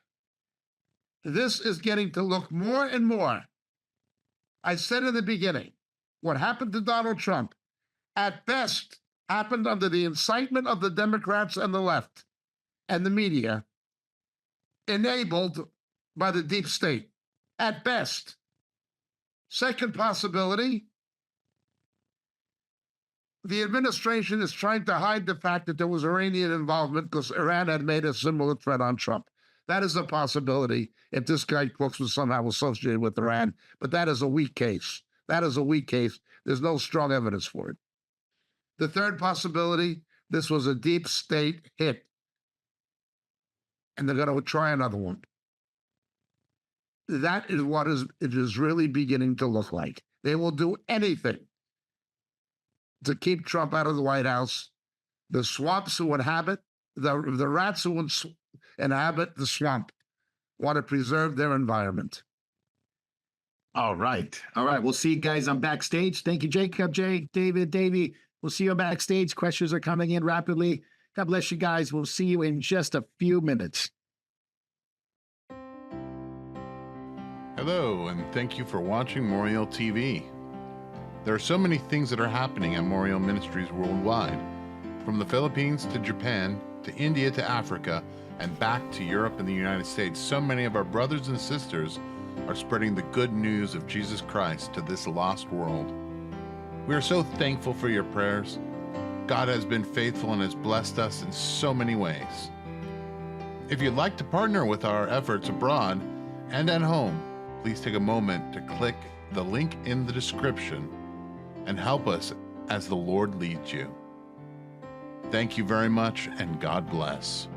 This is getting to look more and more. I said in the beginning, what happened to Donald Trump, at best, happened under the incitement of the Democrats and the left and the media, enabled by the deep state, at best. Second possibility, the administration is trying to hide the fact that there was Iranian involvement because Iran had made a similar threat on Trump. That is a possibility if this guy Crooks was somehow associated with Iran, but that is a weak case. That is a weak case. There's no strong evidence for it. The third possibility, this was a deep state hit, and they're going to try another one. That is what it is really beginning to look like. They will do anything to keep Trump out of the White House. The swamps who inhabit, the rats who inhabit the swamp want to preserve their environment. All right. All right. We'll see you guys on backstage. Thank you, Jacob, Jay, David, Davey. We'll see you on backstage. Questions are coming in rapidly. God bless you guys. We'll see you in just a few minutes. Hello, and thank you for watching Moriel TV. There are so many things that are happening at Moriel Ministries worldwide, from the Philippines to Japan, to India to Africa, and back to Europe and the United States. So many of our brothers and sisters are spreading the good news of Jesus Christ to this lost world. We are so thankful for your prayers. God has been faithful and has blessed us in so many ways. If you'd like to partner with our efforts abroad and at home, please take a moment to click the link in the description and help us as the Lord leads you. Thank you very much, and God bless.